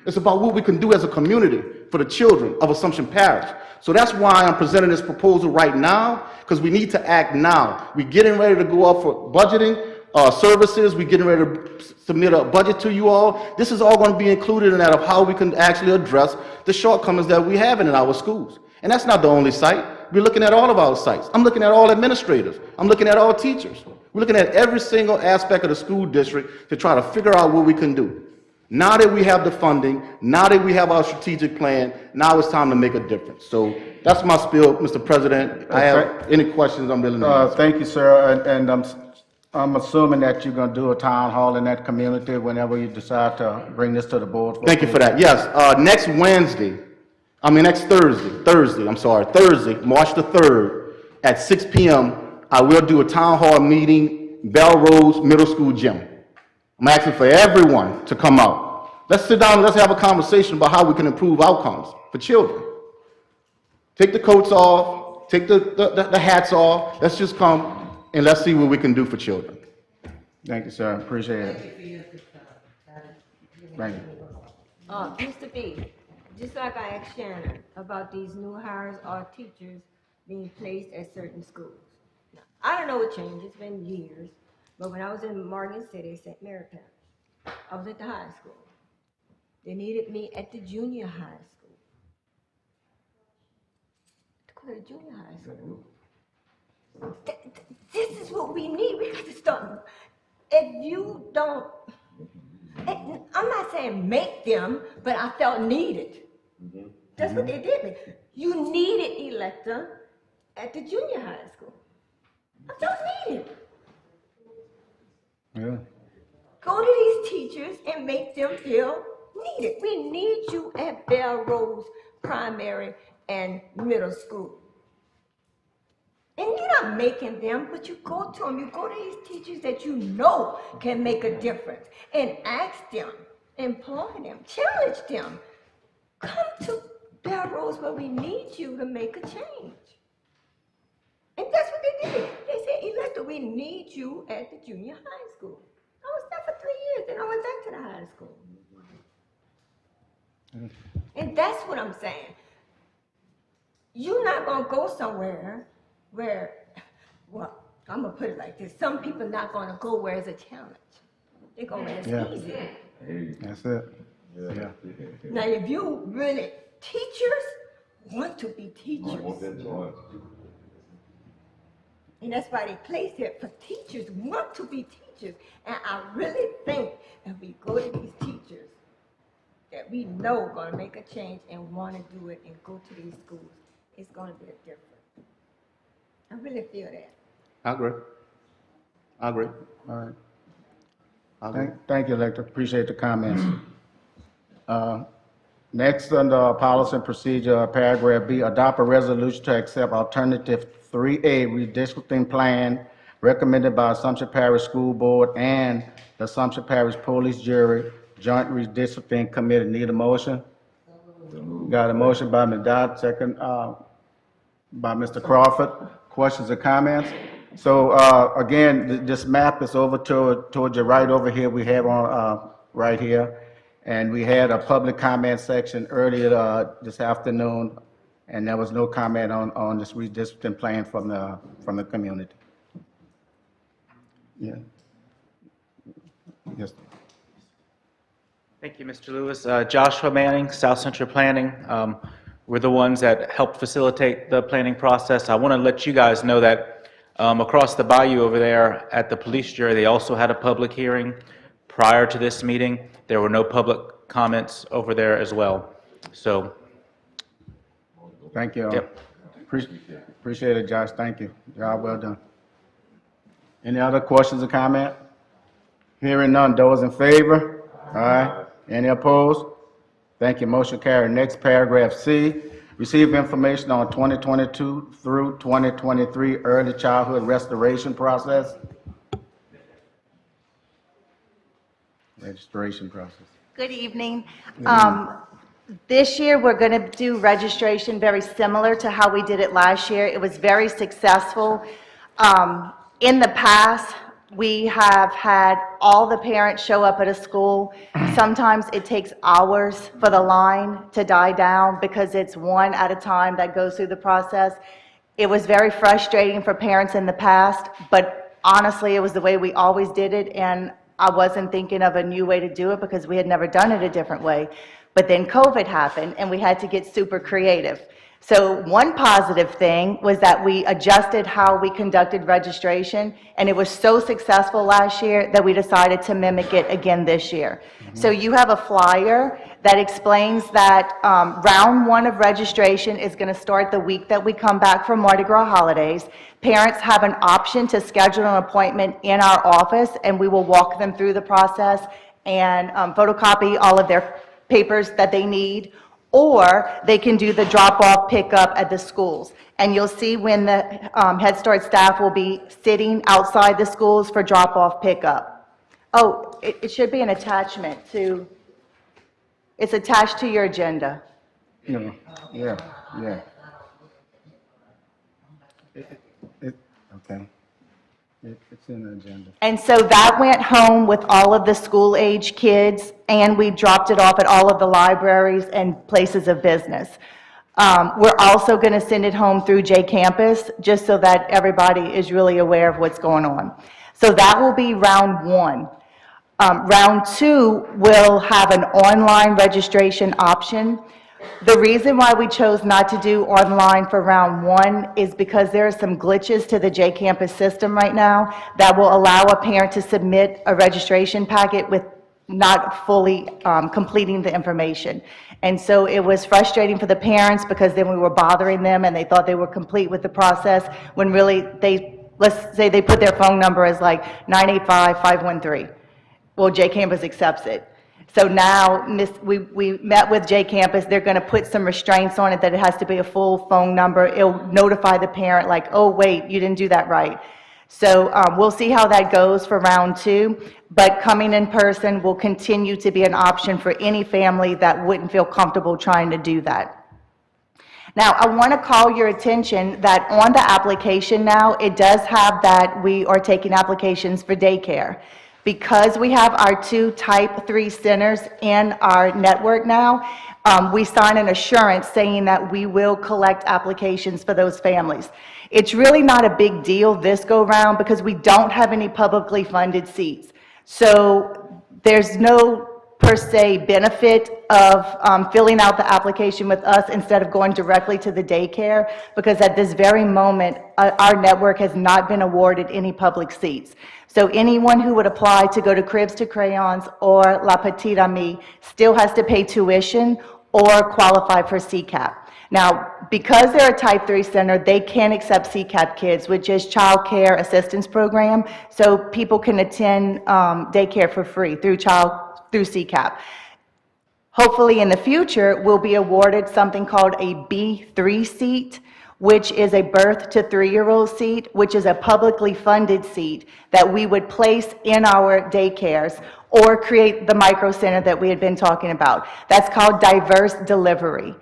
S2: It's about what we can do as a community for the children of Assumption Parish. So that's why I'm presenting this proposal right now, because we need to act now. We're getting ready to go up for budgeting services. We're getting ready to submit a budget to you all. This is all going to be included in that of how we can actually address the shortcomings that we have in our schools. And that's not the only site. We're looking at all of our sites. I'm looking at all administrators. I'm looking at all teachers. We're looking at every single aspect of the school district to try to figure out what we can do. Now that we have the funding, now that we have our strategic plan, now it's time to make a difference. So that's my spiel, Mr. President. I have any questions I'm willing to answer.
S1: Thank you, sir, and I'm assuming that you're gonna do a town hall in that community whenever you decide to bring this to the board.
S2: Thank you for that. Yes, next Thursday, March the 3rd, at 6 p.m., I will do a town hall meeting, Belrose Middle School gym. I'm asking for everyone to come out. Let's sit down and let's have a conversation about how we can improve outcomes for children. Take the coats off, take the hats off, let's just come and let's see what we can do for children.
S1: Thank you, sir, appreciate it. Thank you.
S8: Mr. B, just like I asked Shannon about these new hires or teachers being placed at certain schools. Now, I don't know what changed, it's been years, but when I was in Morgan City, St. Mary Parish, I was at the high school. They needed me at the junior high school. To go to the junior high school. This is what we need. We got to start. If you don't, I'm not saying make them, but I felt needed. That's what they did me. You needed elector at the junior high school. I felt needed.
S1: Yeah.
S8: Go to these teachers and make them feel needed. We need you at Belrose Primary and Middle School. And you're not making them, but you go to them. You go to these teachers that you know can make a difference and ask them, employ them, challenge them. Come to Belrose where we need you to make a change. And that's what they did. They said, Elector, we need you at the junior high school. I was there for 3 years, then I went back to the high school. And that's what I'm saying. You're not going to go somewhere where, well, I'm going to put it like this. Some people not going to go where it's a challenge. They're going where it's easy.
S1: That's it. Yeah.
S8: Now, if you really, teachers want to be teachers. And that's why they placed it, for teachers want to be teachers. And I really think if we go to these teachers that we know are going to make a change and want to do it and go to these schools, it's going to be a difference. I really feel that.
S2: I agree.
S1: All right. Thank you, Elector. Appreciate the comments. Next, under policy and procedure, paragraph B, adopt a resolution to accept alternative 3A redistricting plan recommended by Assumption Parish School Board and the Assumption Parish Police Jury Joint Redistricting Committee. Need a motion? Got a motion by Ms. Dodd, second by Mr. Crawford. Questions or comments? So again, this map is over towards your right over here. We have on right here. And we had a public comment section earlier this afternoon, and there was no comment on this redistricting plan from the community. Yeah. Yes.
S12: Thank you, Mr. Lewis. Joshua Manning, South Central Planning. We're the ones that helped facilitate the planning process. I want to let you guys know that across the bayou over there at the police jury, they also had a public hearing prior to this meeting. There were no public comments over there as well. So,
S1: Thank you.
S12: Yep.
S1: Appreciate it, Josh. Thank you. Job well done. Any other questions or comment? Hearing none. Those in favor? Aye. Any opposed? Thank you, motion carried. Next, paragraph C, receive information on 2022 through 2023 early childhood restoration process. Registration process.
S6: Good evening. This year, we're going to do registration very similar to how we did it last year. It was very successful. In the past, we have had all the parents show up at a school. Sometimes it takes hours for the line to die down because it's one at a time that goes through the process. It was very frustrating for parents in the past, but honestly, it was the way we always did it, and I wasn't thinking of a new way to do it because we had never done it a different way. But then COVID happened, and we had to get super creative. So one positive thing was that we adjusted how we conducted registration, and it was so successful last year that we decided to mimic it again this year. So you have a flyer that explains that round one of registration is going to start the week that we come back from Mardi Gras holidays. Parents have an option to schedule an appointment in our office, and we will walk them through the process and photocopy all of their papers that they need, or they can do the drop-off pickup at the schools. And you'll see when the Head Start staff will be sitting outside the schools for drop-off pickup. Oh, it should be an attachment to, it's attached to your agenda.
S1: Yeah. Okay. It's in the agenda.
S6: And so that went home with all of the school-age kids, and we dropped it off at all of the libraries and places of business. We're also going to send it home through J Campus, just so that everybody is really aware of what's going on. So that will be round one. Round two will have an online registration option. The reason why we chose not to do online for round one is because there are some glitches to the J Campus system right now that will allow a parent to submit a registration packet with not fully completing the information. And so it was frustrating for the parents because then we were bothering them and they thought they were complete with the process when really let's say they put their phone number as like 985-513. Well, J Campus accepts it. So now, we met with J Campus, they're going to put some restraints on it that it has to be a full phone number. It'll notify the parent like, oh, wait, you didn't do that right. So we'll see how that goes for round two, but coming in person will continue to be an option for any family that wouldn't feel comfortable trying to do that. Now, I want to call your attention that on the application now, it does have that we are taking applications for daycare. Because we have our 2 Type 3 centers in our network now, we sign an assurance saying that we will collect applications for those families. It's really not a big deal this go-round because we don't have any publicly funded seats. So there's no per se benefit of filling out the application with us instead of going directly to the daycare, because at this very moment, our network has not been awarded any public seats. So anyone who would apply to go to Cribs to Crayons or La Petite Amie still has to pay tuition or qualify for CCAP. Now, because they're a Type 3 center, they can accept CCAP kids, which is Child Care Assistance Program, so people can attend daycare for free through CCAP. Hopefully in the future, we'll be awarded something called a B3 seat, which is a birth to 3-year-old seat, which is a publicly funded seat that we would place in our daycares or create the micro center that we had been talking about. That's called diverse delivery.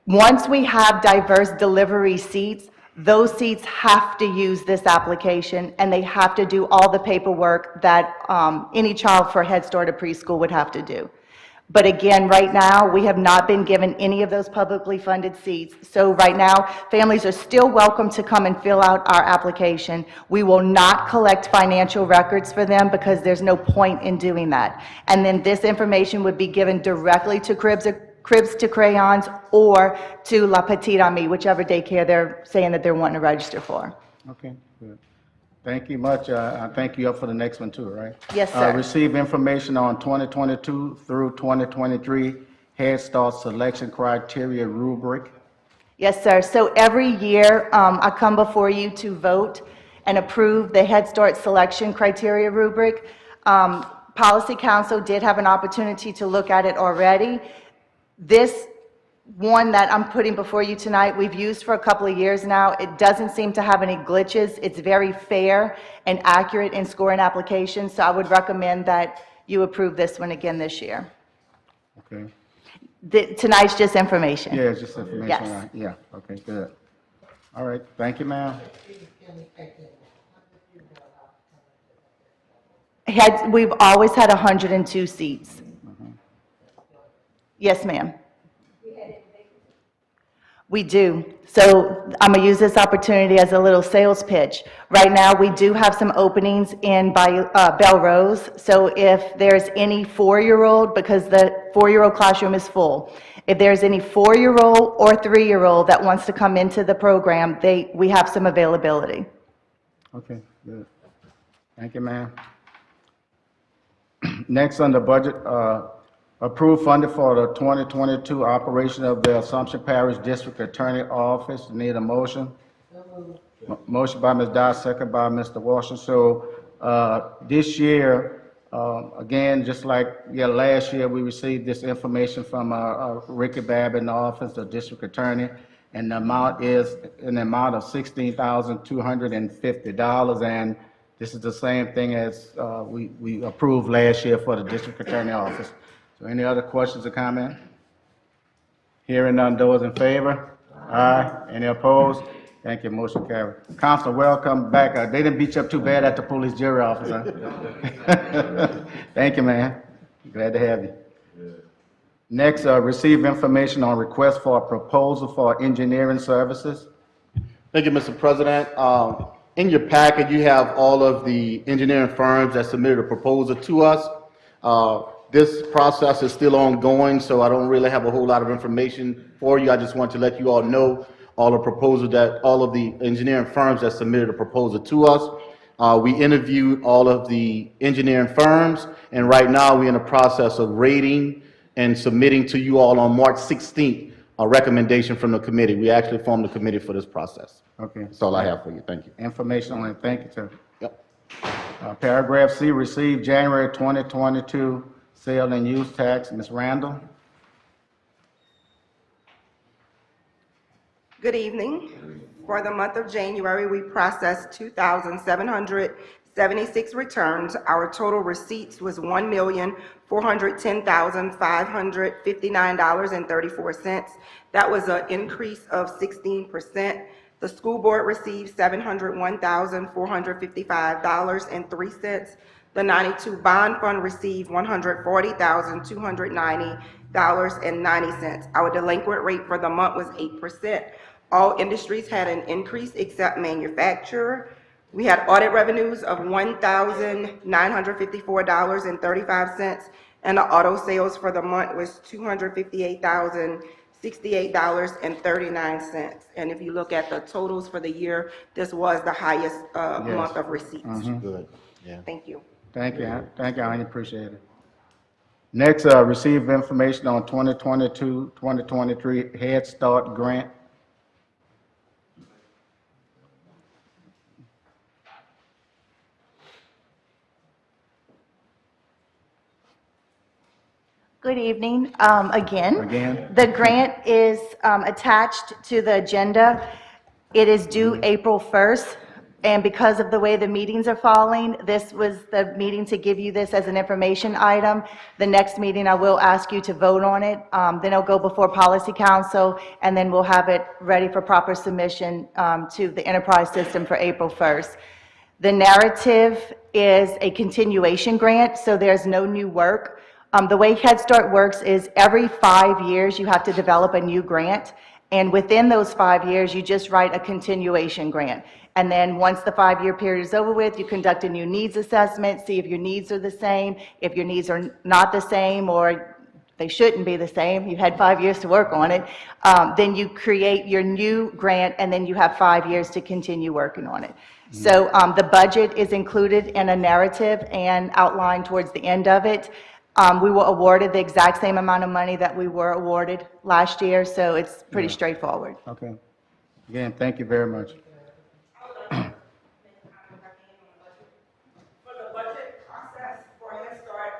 S6: Once we have diverse delivery seats, those seats have to use this application and they have to do all the paperwork that any child for Head Start or preschool would have to do. But again, right now, we have not been given any of those publicly funded seats. So right now, families are still welcome to come and fill out our application. We will not collect financial records for them because there's no point in doing that. And then this information would be given directly to Cribs to Crayons or to La Petite Amie, whichever daycare they're saying that they're wanting to register for.
S1: Okay, good. Thank you much. I thank you up for the next one too, right?
S6: Yes, sir.
S1: Receive information on 2022 through 2023 Head Start selection criteria rubric.
S6: Yes, sir. So every year, I come before you to vote and approve the Head Start selection criteria rubric. Policy Council did have an opportunity to look at it already. This one that I'm putting before you tonight, we've used for a couple of years now. It doesn't seem to have any glitches. It's very fair and accurate in scoring applications, so I would recommend that you approve this one again this year.
S1: Okay.
S6: Tonight's just information.
S1: Yeah, it's just information,
S6: Yes.
S1: right? Yeah, okay, good. All right, thank you, ma'am.
S6: We've always had 102 seats. Yes, ma'am. We do. So I'm going to use this opportunity as a little sales pitch. Right now, we do have some openings in Belle Rose. So if there's any 4-year-old, because the 4-year-old classroom is full, if there's any 4-year-old or 3-year-old that wants to come into the program, we have some availability.
S1: Okay, good. Thank you, ma'am. Next on the budget, approve funding for the 2022 operation of the Assumption Parish District Attorney Office. Need a motion? Motion by Ms. Dye, second by Mr. Washington. So this year, again, just like last year, we received this information from Ricky Babb in the office, the district attorney, and the amount is an amount of $16,250, and this is the same thing as we approved last year for the district attorney office. So any other questions or comments? Hearing none, those in favor? Aye. Any opposed? Thank you, motion carried. Council, welcome back. They didn't beat you up too bad at the police jury office, huh? Thank you, man. Glad to have you. Next, receive information on request for a proposal for engineering services.
S2: Thank you, Mr. President. In your packet, you have all of the engineering firms that submitted a proposal to us. This process is still ongoing, so I don't really have a whole lot of information for you. I just want to let you all know all of the engineering firms that submitted a proposal to us. We interviewed all of the engineering firms, and right now we're in the process of rating and submitting to you all on March 16th a recommendation from the committee. We actually formed the committee for this process.
S1: Okay.
S2: That's all I have for you. Thank you.
S1: Information on it. Thank you, sir.
S2: Yep.
S1: Paragraph C, received January 2022 sale and use tax. Ms. Randall?
S13: Good evening. For the month of January, we processed 2,776 returns. Our total receipts was $1,410,559.34. That was an increase of 16%. The school board received $701,455.03. The 92 bond fund received $140,290.90. Our delinquent rate for the month was 8%. All industries had an increase except manufacturer. We had audit revenues of $1,954.35, and the auto sales for the month was $258,068.39. And if you look at the totals for the year, this was the highest month of receipts.
S2: Good. Yeah.
S13: Thank you.
S1: Thank you. Thank you, I appreciate it. Next, receive information on 2022-2023 Head Start grant.
S6: Good evening, again. The grant is attached to the agenda. It is due April 1st, and because of the way the meetings are falling, this was the meeting to give you this as an information item. The next meeting, I will ask you to vote on it. Then it'll go before Policy Council, and then we'll have it ready for proper submission to the enterprise system for April 1st. The narrative is a continuation grant, so there's no new work. The way Head Start works is every 5 years, you have to develop a new grant, and within those 5 years, you just write a continuation grant. And then once the 5-year period is over with, you conduct a new needs assessment, see if your needs are the same. If your needs are not the same, or they shouldn't be the same, you've had 5 years to work on it, then you create your new grant, and then you have 5 years to continue working on it. So the budget is included in a narrative and outlined towards the end of it. We were awarded the exact same amount of money that we were awarded last year, so it's pretty straightforward.
S1: Okay. Again, thank you very much.
S13: For the budget process for Head Start,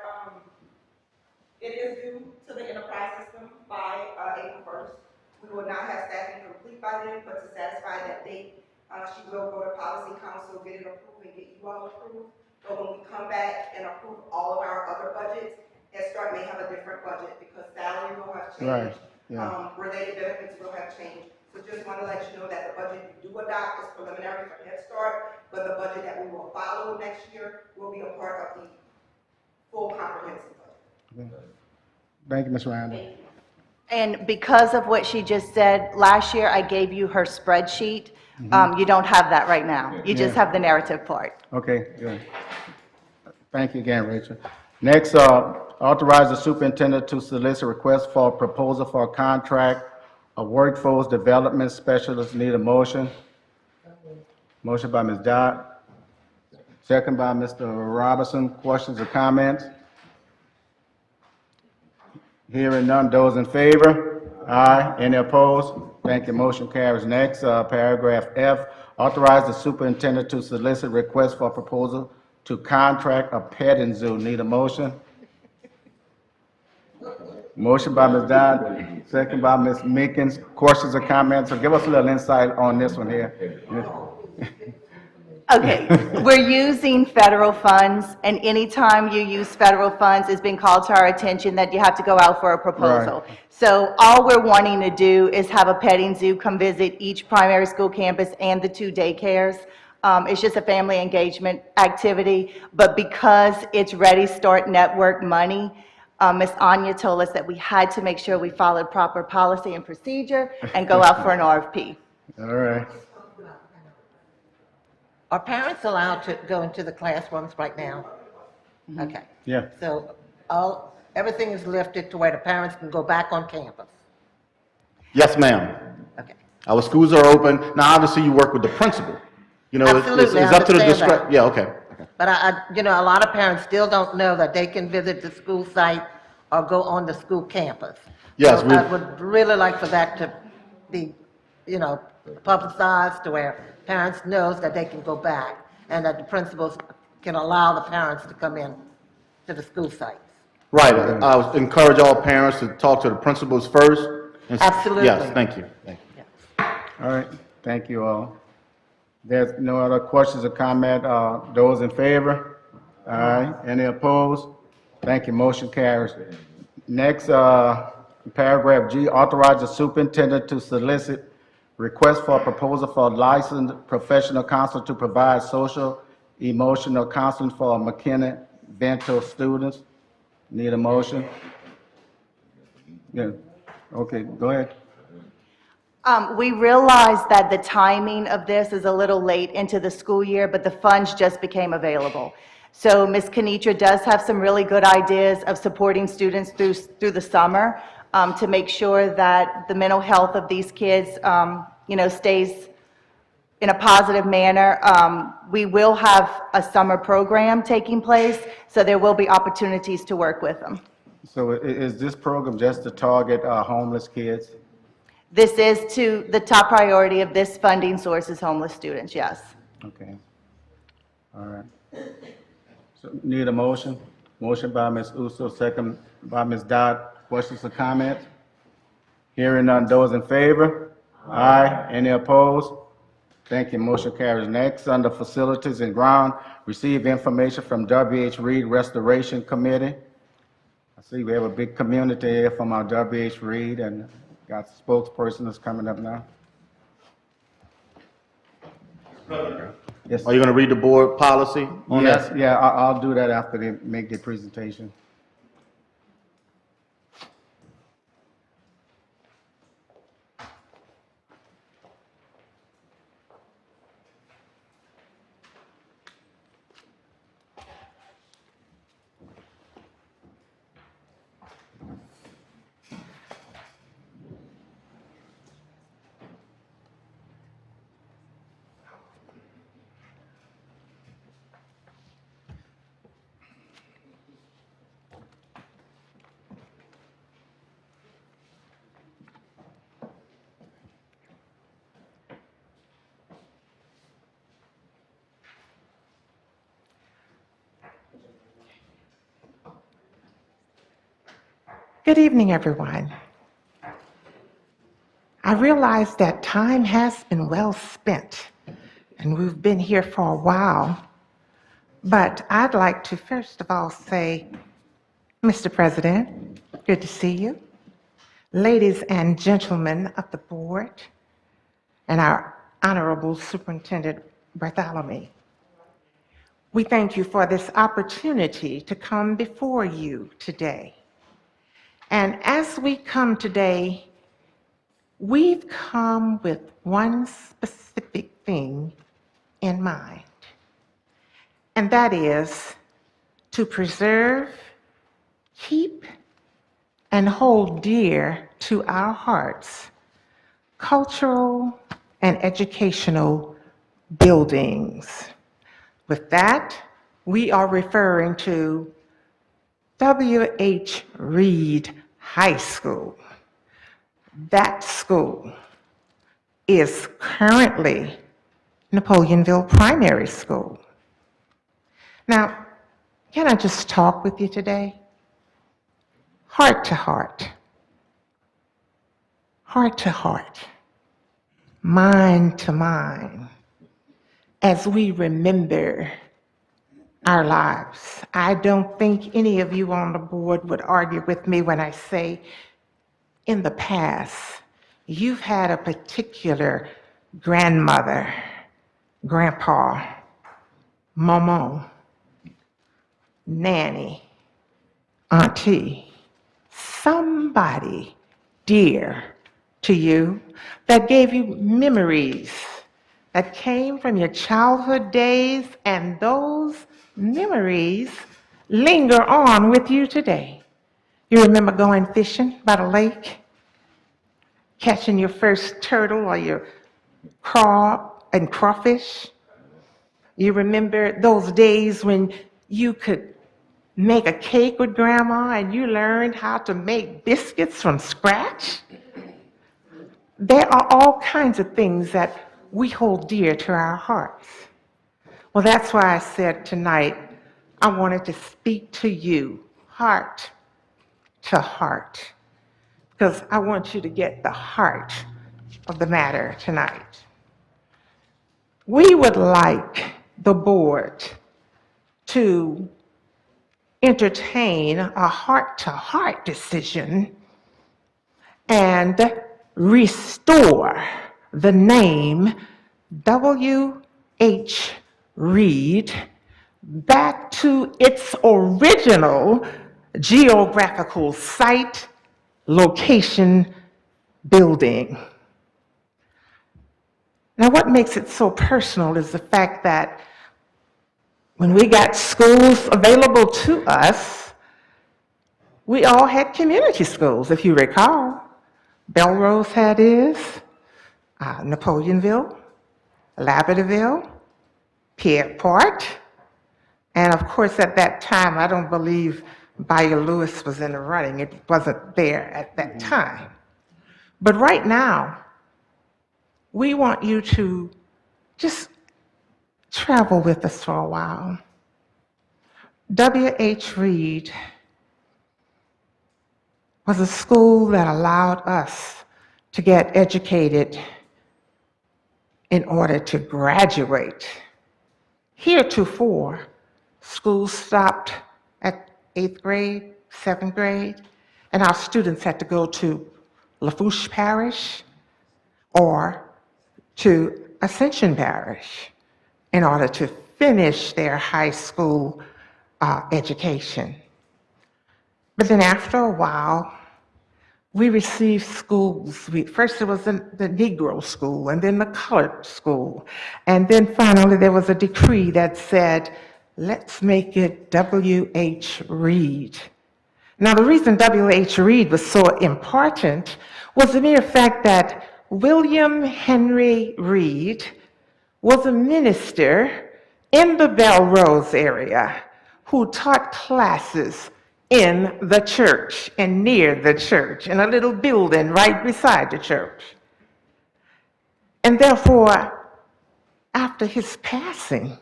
S13: we can get you all approved. But when we come back and approve all of our other budgets, Head Start may have a different budget because salary will have
S1: Right,
S13: changed.
S1: yeah.
S13: Related benefits will have changed. So just want to let you know that the budget you do adopt is preliminary for Head Start, but the budget that we will follow next year will be a part of the full comprehensive budget.
S1: Okay. Thank you, Ms. Randall.
S6: And because of what she just said, last year I gave you her spreadsheet. You don't have that right now. You just
S1: Yeah.
S6: have the narrative part.
S1: Okay, good. Thank you again, Rachel. Next, authorize the superintendent to solicit requests for a proposal for a contract, a workforce development specialist. Need a motion? Motion by Ms. Dodd. Second by Mr. Robinson. Questions or comments? Hearing none, those in favor? Aye. Any opposed? Thank you, motion carries. Next, paragraph F, authorize the superintendent to solicit requests for proposal to contract a petting zoo. Need a motion? Motion by Ms. Dodd, second by Ms. Meekins. Questions or comments? So give us a little insight on this one here.
S6: Okay, we're using federal funds, and anytime you use federal funds, it's been called to our attention that you have to go out for a proposal.
S1: Right.
S6: So all we're wanting to do is have a petting zoo come visit each primary school campus and the 2 daycares. It's just a family engagement activity, but because it's Ready Start Network money, Ms. Anya told us that we had to make sure we followed proper policy and procedure and go out for an RFP.
S1: All right.
S5: Are parents allowed to go into the classrooms right now? Okay.
S1: Yeah.
S5: So everything is lifted to where the parents can go back on campus?
S2: Yes, ma'am.
S5: Okay.
S2: Our schools are open. Now, obviously, you work with the principal. You know,
S5: Absolutely, I
S2: it's up to the
S5: understand that.
S2: discretion. Yeah, okay.
S5: But a lot of parents still don't know that they can visit the school site or go on the school campus.
S2: Yes,
S5: So I would really like for that to be, publicized to where parents knows that they can go back and that the principals can allow the parents to come in to the school sites.
S2: Right. I would encourage all parents to talk to the principals first.
S5: Absolutely.
S2: Yes, thank you. Thank you.
S1: All right, thank you all. There's no other questions or comment. Those in favor? Aye. Any opposed? Thank you, motion carries. Next, paragraph G, authorize the superintendent to solicit request for a proposal for a licensed professional counselor to provide social, emotional counseling for McKinney-Vento students. Need a motion? Yeah, okay, go ahead.
S6: We realize that the timing of this is a little late into the school year, but the funds just became available. So Ms. Kenitra does have some really good ideas of supporting students through the summer to make sure that the mental health of these kids, stays in a positive manner. We will have a summer program taking place, so there will be opportunities to work with them.
S1: So is this program just to target homeless kids?
S6: This is to the top priority of this funding source is homeless students, yes.
S1: Okay. All right. So need a motion? Motion by Ms. Uso, second by Ms. Dodd. Questions or comments? Hearing none, those in favor? Aye. Any opposed? Thank you, motion carries. Next, under Facilities and Ground, receive information from W.H. Reed Restoration Committee. I see we have a big community here from our W.H. Reed, and got a spokesperson that's coming up now. Yes.
S2: Are you going to read the board policy on that?
S1: Yes, yeah, I'll do that after they make their presentation.
S14: Good evening, everyone. I realize that time has been well spent, and we've been here for a while. But I'd like to first of all say, Mr. President, good to see you. Ladies and gentlemen of the board, and our Honorable Superintendent Bartholomew, we thank you for this opportunity to come before you today. And as we come today, we've come with one specific thing in mind, and that is to preserve, keep, and hold dear to our hearts cultural and educational buildings. With that, we are referring to W.H. Reed High School. That school is currently Napoleonville Primary School. Now, can I just talk with you today? Heart to heart, mind to mind, as we remember our lives. I don't think any of you on the board would argue with me when I say, in the past, you've had a particular grandmother, grandpa, mama, nanny, auntie, somebody dear to you that gave you memories that came from your childhood days, and those memories linger on with you today. You remember going fishing by the lake, catching your first turtle or your crab and crawfish? You remember those days when you could make a cake with grandma and you learned how to make biscuits from scratch? There are all kinds of things that we hold dear to our hearts. Well, that's why I said tonight I wanted to speak to you heart to heart, because I want you to get the heart of the matter tonight. We would like the board to entertain a heart-to-heart decision and restore the name W.H. Reed back to its original geographical site, location, building. Now, what makes it so personal is the fact that when we got schools available to us, we all had community schools, if you recall. Belrose had his, Napoleonville, Labradorville, Pierreport, and of course at that time, I don't believe Bayou Lewis was in the running. It wasn't there at that time. But right now, we want you to just travel with us for a while. W.H. Reed was a school that allowed us to get educated in order to graduate. Heretofore, schools stopped at 8th grade, 7th grade, and our students had to go to Lafourche Parish or to Ascension Parish in order to finish their high school education. But then after a while, we received schools. First it was the Negro school, and then the colored school. And then finally there was a decree that said, let's make it W.H. Reed. Now the reason W.H. Reed was so important was the mere fact that William Henry Reed was a minister in the Belrose area who taught classes in the church and near the church, in a little building right beside the church. And therefore, after his passing,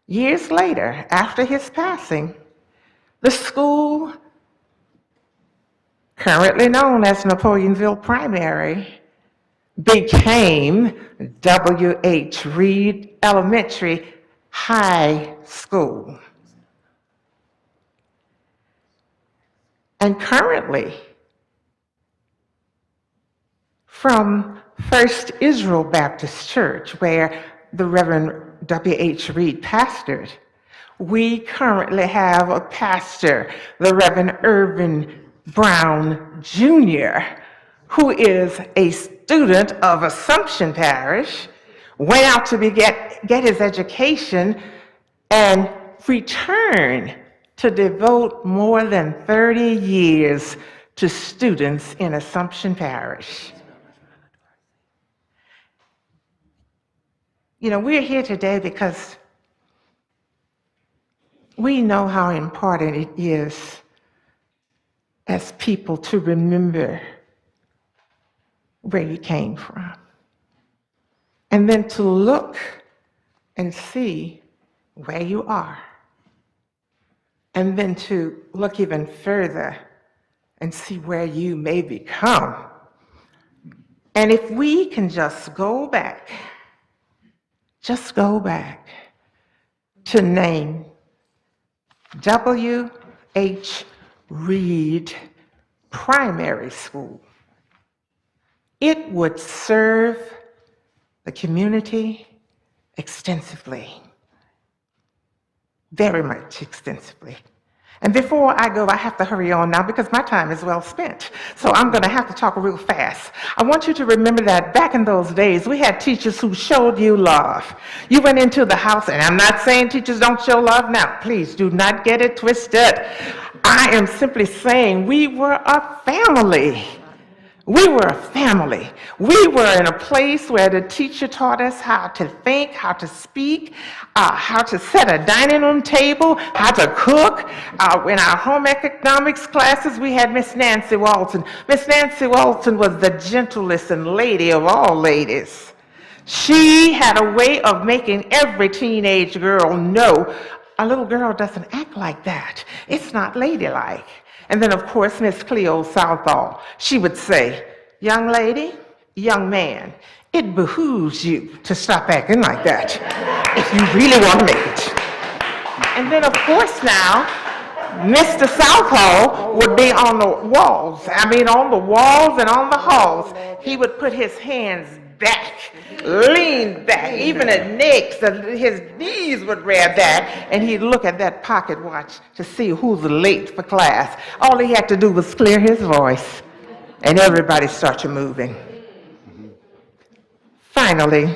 S14: years later, after his passing, the school, currently known as Napoleonville Primary, became W.H. Reed Elementary high school. And currently, from First Israel Baptist Church, where the Reverend W.H. Reed pastored, we currently have a pastor, the Reverend Irvin Brown Jr., who is a student of Assumption Parish, went out to get his education and returned to devote more than 30 years to students in Assumption Parish. You know, we're here today because we know how important it is as people to remember where you came from. And then to look and see where you are. And then to look even further and see where you may become. And if we can just go back to name W.H. Reed Primary School, it would serve the community extensively, very much extensively. And before I go, I have to hurry on now because my time is well spent. So I'm going to have to talk real fast. I want you to remember that back in those days, we had teachers who showed you love. You went into the house, and I'm not saying teachers don't show love now. Please do not get it twisted. I am simply saying we were a family. We were a family. We were in a place where the teacher taught us how to think, how to speak, how to set a dining room table, how to cook. In our home economics classes, we had Miss Nancy Walton. Miss Nancy Walton was the gentlest and lady of all ladies. She had a way of making every teenage girl know a little girl doesn't act like that. It's not ladylike. And then, of course, Miss Cleo Southall, she would say, young lady, young man, it behooves you to stop acting like that if you really want to make it. And then, of course, now, Mr. Southall would be on the walls. On the walls and on the halls. He would put his hands back, lean back, even at necks, his knees would rear back, and he'd look at that pocket watch to see who's late for class. All he had to do was clear his voice, and everybody started moving. Finally,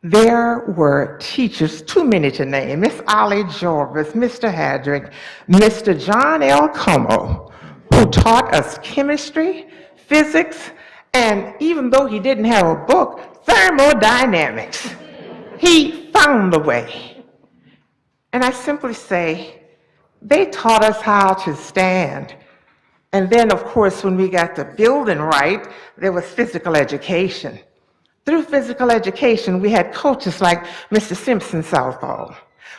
S14: there were teachers, too many to name, Miss Ollie Jorvis, Mr. Hadrick, Mr. John L. Como, who taught us chemistry, physics, and even though he didn't have a book, thermodynamics. He found a way. And I simply say, they taught us how to stand. And then, of course, when we got the building right, there was physical education. Through physical education, we had coaches like Mr. Simpson Southall.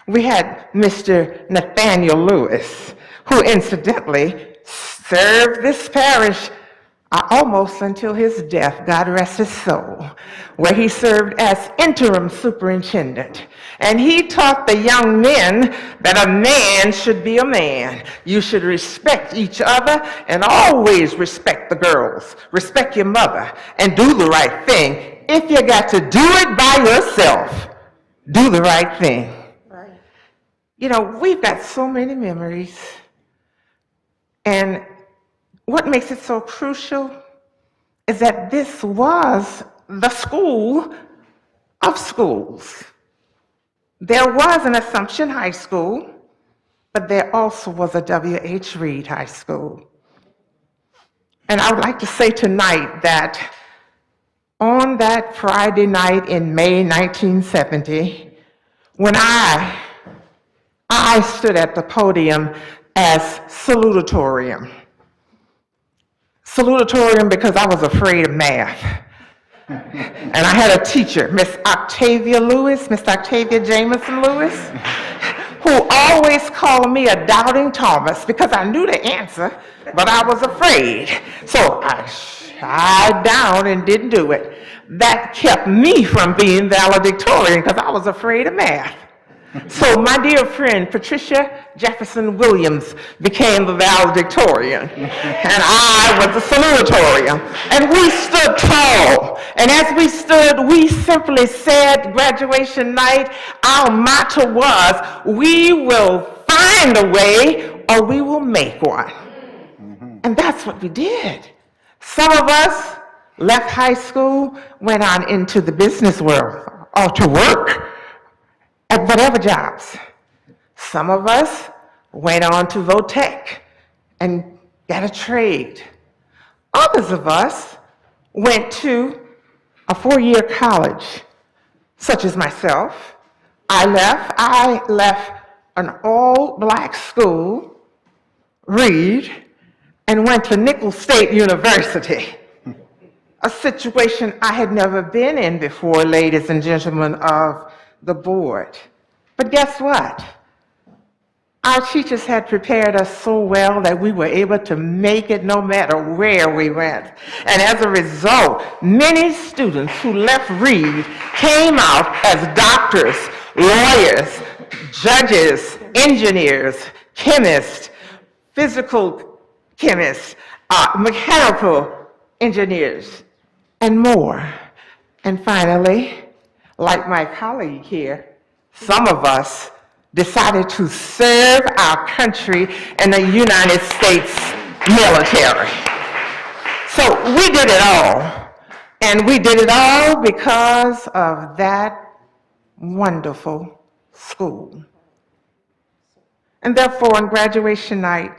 S14: We had Mr. Nathaniel Lewis, who incidentally served this parish almost until his death, God rest his soul, where he served as interim superintendent. And he taught the young men that a man should be a man. You should respect each other and always respect the girls. Respect your mother and do the right thing. If you got to do it by yourself, do the right thing. Right. You know, we've got so many memories. And what makes it so crucial is that this was the school of schools. There was an Assumption High School, but there also was a W.H. Reed High School. And I would like to say tonight that on that Friday night in May 1970, when I stood at the podium as salutatorium. Salutatorium because I was afraid of math. And I had a teacher, Miss Octavia Jamison Lewis, who always called me a doubting Thomas because I knew the answer, but I was afraid. So I shied down and didn't do it. that kept me from being valedictorian because I was afraid of math. So my dear friend Patricia Jefferson Williams became the valedictorian, and I was the salutatorian. And we stood tall, and as we stood, we simply said, graduation night, our motto was, we will find a way or we will make one. And that's what we did. Some of us left high school, went on into the business world or to work at whatever jobs. Some of us went on to Votech and got a trade. Others of us went to a four-year college, such as myself. I left an all-black school, Reed, and went to Nicholls State University, a situation I had never been in before, ladies and gentlemen of the board. But guess what? Our teachers had prepared us so well that we were able to make it no matter where we went. And as a result, many students who left Reed came out as doctors, lawyers, judges, engineers, chemists, physical chemists, mechanical engineers, and more. And finally, like my colleague here, some of us decided to serve our country in the United States military. So we did it all. And we did it all because of that wonderful school. And therefore, on graduation night,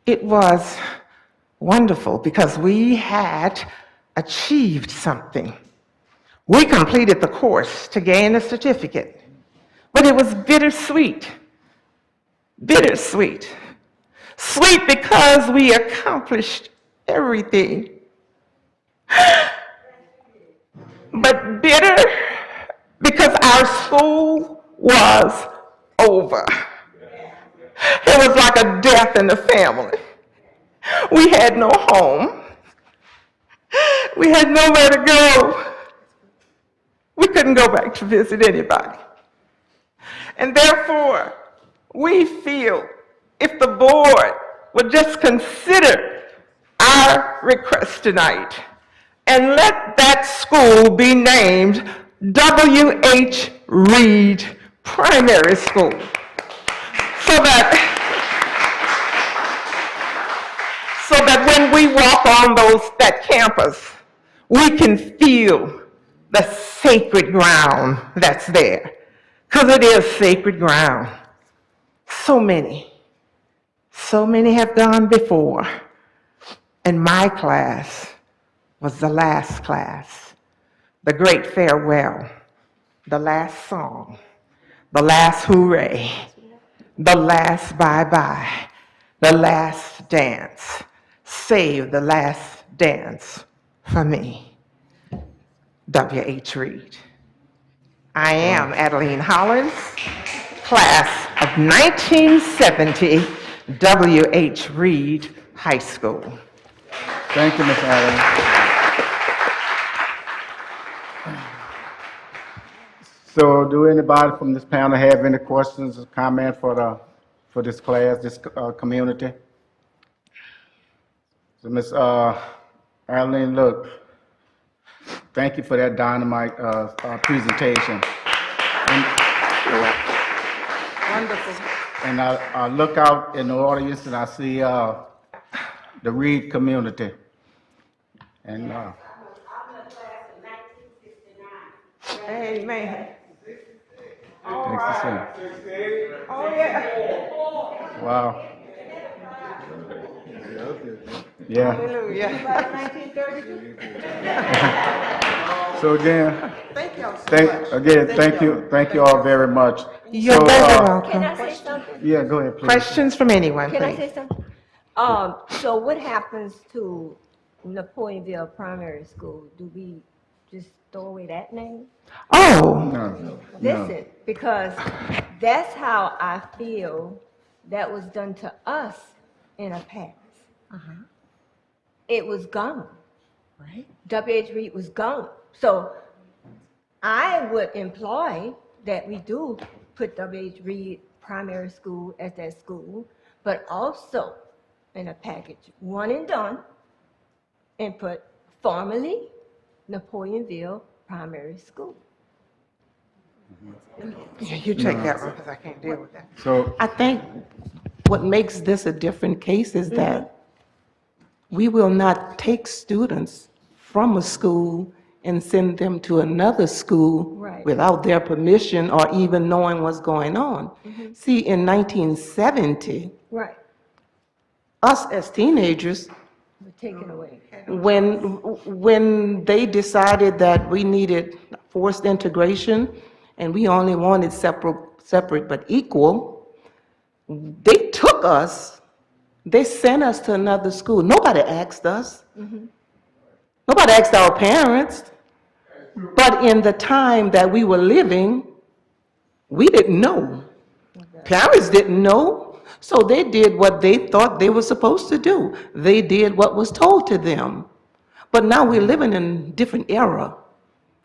S14: it was wonderful because we had achieved something. We completed the course to gain a certificate, but it was bittersweet. Bittersweet. Sweet because we accomplished everything. But bitter because our school was over. It was like a death in the family. We had no home. We had nowhere to go. We couldn't go back to visit anybody. And therefore, we feel if the board would just consider our request tonight and let that school be named W.H. Reed Primary School, so that when we walk on that campus, we can feel the sacred ground that's there. Because it is sacred ground. So many have gone before. And my class was the last class. The great farewell, the last song, the last hooray, the last bye-bye, the last dance. Save the last dance for me. W.H. Reed. I am Adeline Hollins, class of 1970, W.H. Reed High School.
S1: Thank you, Ms. Adams. So do anybody from this panel have any questions or comments for this class, this community? So Ms. Arlene, look, thank you for that dynamite presentation.
S14: Wonderful.
S1: And I look out in the audience and I see the Reed community. And
S14: Amen. All
S1: thanks to
S14: right.
S1: see.
S14: Oh, yeah.
S1: Wow. Yeah.
S14: Hallelujah.
S1: So again,
S14: Thank y'all so much.
S1: thank you all very much.
S14: You're
S1: So,
S14: very welcome.
S8: Can I say something?
S1: Yeah, go ahead, please.
S14: Questions from anyone,
S8: Can I
S14: please?
S8: say something? So what happens to Napoleonville Primary School? Do we just throw away that name?
S14: Oh,
S1: No.
S8: Listen, because that's how I feel that was done to us in the past. It was gone.
S14: right.
S8: W.H. Reed was gone. So I would employ that we do put W.H. Reed Primary School as that school, but also in a package, one and done, and put formerly Napoleonville Primary School.
S14: Yeah, you take that one, because I can't deal with that.
S1: So,
S14: I think what makes this a different case is that we will not take students from a school and send them to another school
S8: Right.
S14: without their permission or even knowing what's going on. See, in 1970,
S8: Right,
S14: us as teenagers,
S8: but taken away.
S14: when they decided that we needed forced integration and we only wanted separate but equal, they took us, they sent us to another school. Nobody asked us. Nobody asked our parents. But in the time that we were living, we didn't know. Parents didn't know. So they did what they thought they were supposed to do. They did what was told to them. But now we're living in a different era.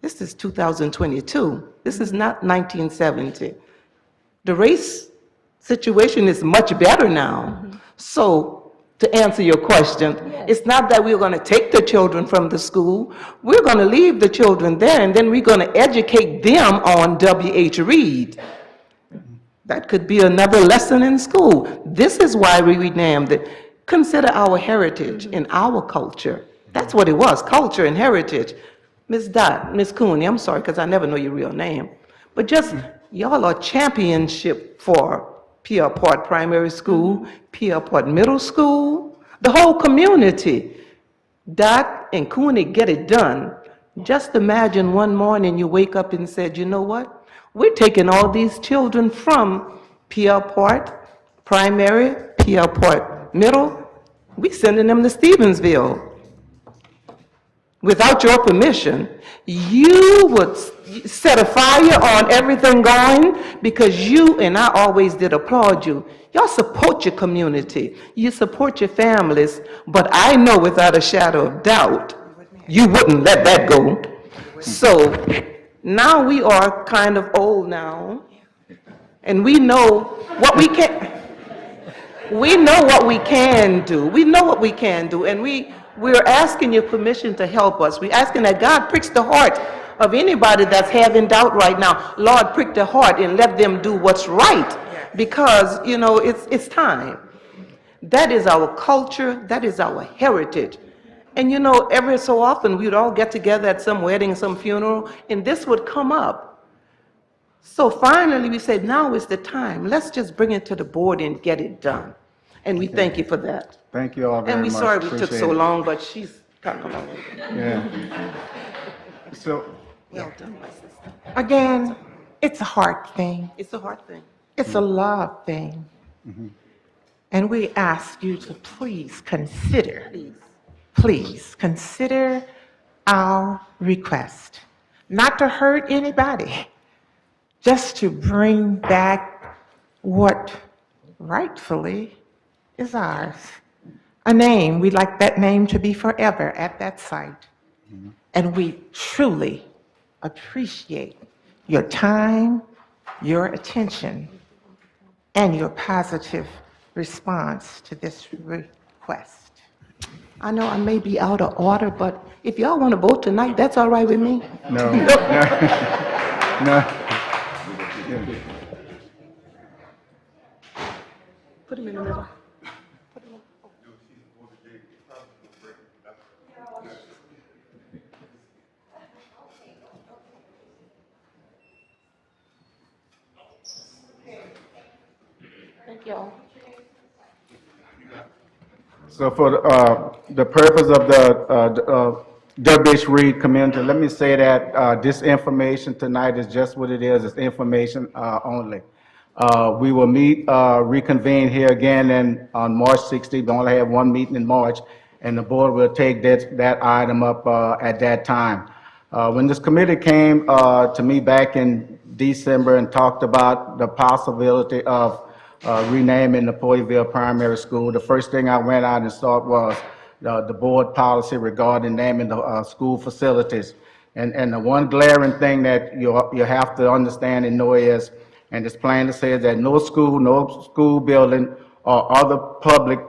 S14: This is 2022. This is not 1970. The race situation is much better now. So, to answer your question, it's not that we're going to take the children from the school. We're going to leave the children there, and then we're going to educate them on W.H. Reed. That could be another lesson in school. This is why we renamed it. Consider our heritage and our culture. That's what it was, culture and heritage. Ms. Dot, Ms. Cooney, I'm sorry, because I never know your real name. But just, y'all are championship for Pierpont Primary School, Pierpont Middle School, the whole community. Dot and Cooney get it done. Just imagine one morning you wake up and said, you know what? We're taking all these children from Pierpont Primary, Pierpont Middle, we sending them to Stevensville. Without your permission, you would set a fire on everything going, because you, and I always did applaud you, y'all support your community, you support your families, but I know without a shadow of doubt, you wouldn't let that go. So now we are kind of old now, and we know what we can, we know what we can do. We know what we can do, and we're asking your permission to help us. We're asking that God pricks the heart of anybody that's having doubt right now. Lord, prick the heart and let them do what's right, because, you know, it's time. That is our culture. That is our heritage. And, you know, every so often, we'd all get together at some wedding, some funeral, and this would come up. So finally, we said, now is the time. Let's just bring it to the board and get it done. And we thank you for that.
S1: thank you all very
S14: And
S1: much.
S14: we're sorry we took
S1: Appreciate
S14: so
S1: it.
S14: long, but she's coming along.
S1: Yeah. So,
S14: Well done, my sister. Again, it's a heart thing.
S5: It's a hard thing.
S14: It's a love thing. And we ask you to please consider our request. Not to hurt anybody, just to bring back what rightfully is ours. A name, we'd like that name to be forever at that site. And we truly appreciate your time, your attention, and your positive response to this request. I know I may be out of order, but if y'all want to vote tonight, that's all right with me.
S1: no, no.
S14: Put him in the middle. Thank y'all.
S1: So for the purpose of the W.H. Reed community, let me say that this information tonight is just what it is. It's information only. We will meet, reconvene here again on March 16th. We only have one meeting in March, and the board will take that item up at that time. When this committee came to me back in December and talked about the possibility of renaming Napoleonville Primary School, the first thing I went out and saw was the board policy regarding naming the school facilities. And the one glaring thing that you have to understand and know is, and it's plainly says that no school building or other public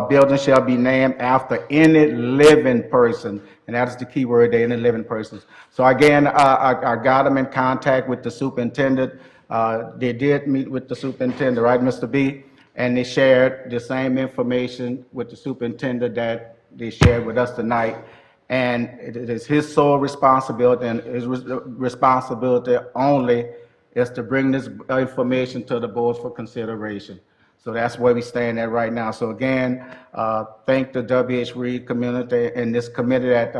S1: building shall be named after any living person. And that is the key word there, any living persons. So again, I got them in contact with the superintendent. They did meet with the superintendent, right, Mr. B? And they shared the same information with the superintendent that they shared with us tonight. And it is his sole responsibility, and his responsibility only is to bring this information to the board for consideration. So that's where we stand at right now. So again, thank the WH Reed community and this committee that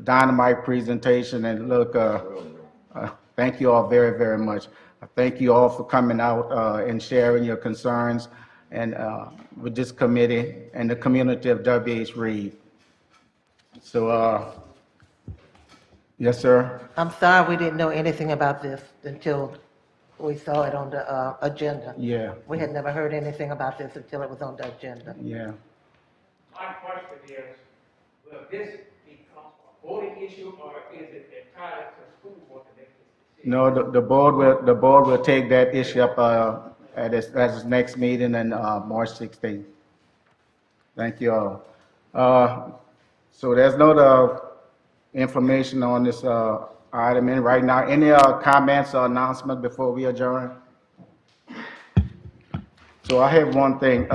S1: dynamite presentation, and look, thank you all very, very much. Thank you all for coming out and sharing your concerns and with this committee and the community of WH Reed. So, yes, sir.
S5: I'm sorry we didn't know anything about this until we saw it on the agenda.
S1: Yeah,
S5: We had never heard anything about this until it was on the agenda.
S1: yeah.
S11: My question is, will this become a voting issue, or is it entirely to the school board to make this decision?
S1: No, the board will take that issue up at its next meeting on March 16th. Thank you all. So there's no other information on this item in right now. Any comments or announcements before we adjourn? So I have one thing.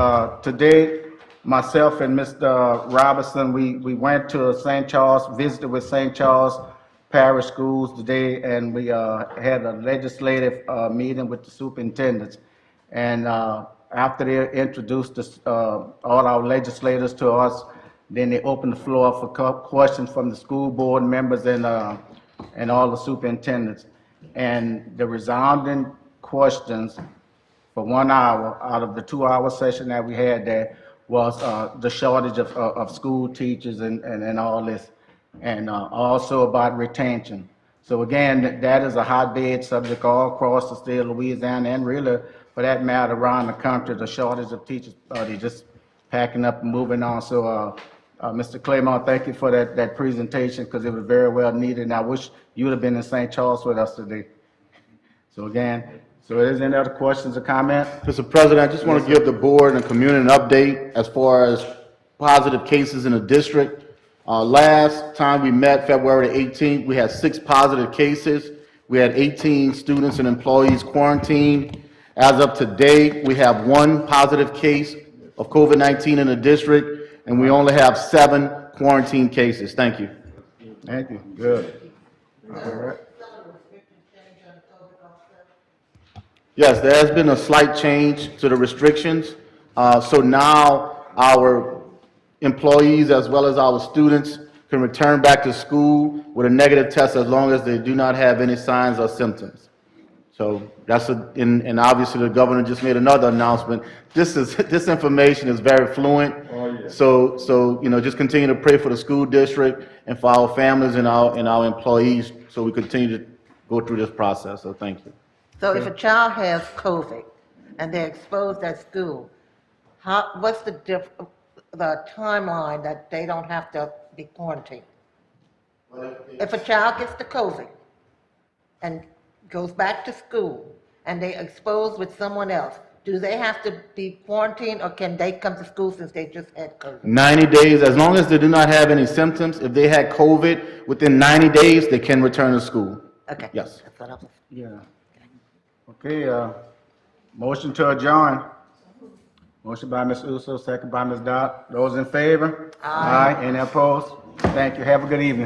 S1: Today, myself and Mr. Robinson, we went to St. Charles, visited with St. Charles Parish Schools today, and we had a legislative meeting with the superintendents. And after they introduced all our legislators to us, then they opened the floor for questions from the school board members and all the superintendents. And the resounding questions for 1 hour out of the 2-hour session that we had there was the shortage of school teachers and all this, and also about retention. So again, that is a hotbed subject all across the state of Louisiana, and really, for that matter, around the country. The shortage of teachers, they just packing up and moving on. So, Mr. Claymont, thank you for that presentation, because it was very well needed, and I wish you would have been in St. Charles with us today. So again, so is there any other questions or comments?
S2: Mr. President, I just want to give the board and community an update as far as positive cases in the district. Last time we met, February 18th, we had 6 positive cases. We had 18 students and employees quarantined. As of today, we have 1 positive case of COVID-19 in the district, and we only have 7 quarantine cases. Thank you.
S1: Thank you, good. All right.
S2: Yes, there has been a slight change to the restrictions. So now our employees as well as our students can return back to school with a negative test as long as they do not have any signs or symptoms. So that's and obviously the governor just made another announcement. This information is very fluent.
S1: Oh, yeah.
S2: So just continue to pray for the school district and for our families and our employees, so we continue to go through this process. So thank you.
S5: So if a child has COVID and they're exposed at school, what's the timeline that they don't have to be quarantined? If a child gets the COVID and goes back to school and they're exposed with someone else, do they have to be quarantined, or can they come to school since they just had COVID? 90
S2: days, as long as they do not have any symptoms. If they had COVID, within 90 days, they can return to school.
S5: Okay.
S2: Yes.
S5: That's what I was.
S1: Yeah. Okay, motion to adjourn. Motion by Ms. Uso, second by Ms. Dot. Those in favor? Aye. Any opposed? Thank you. Have a good evening.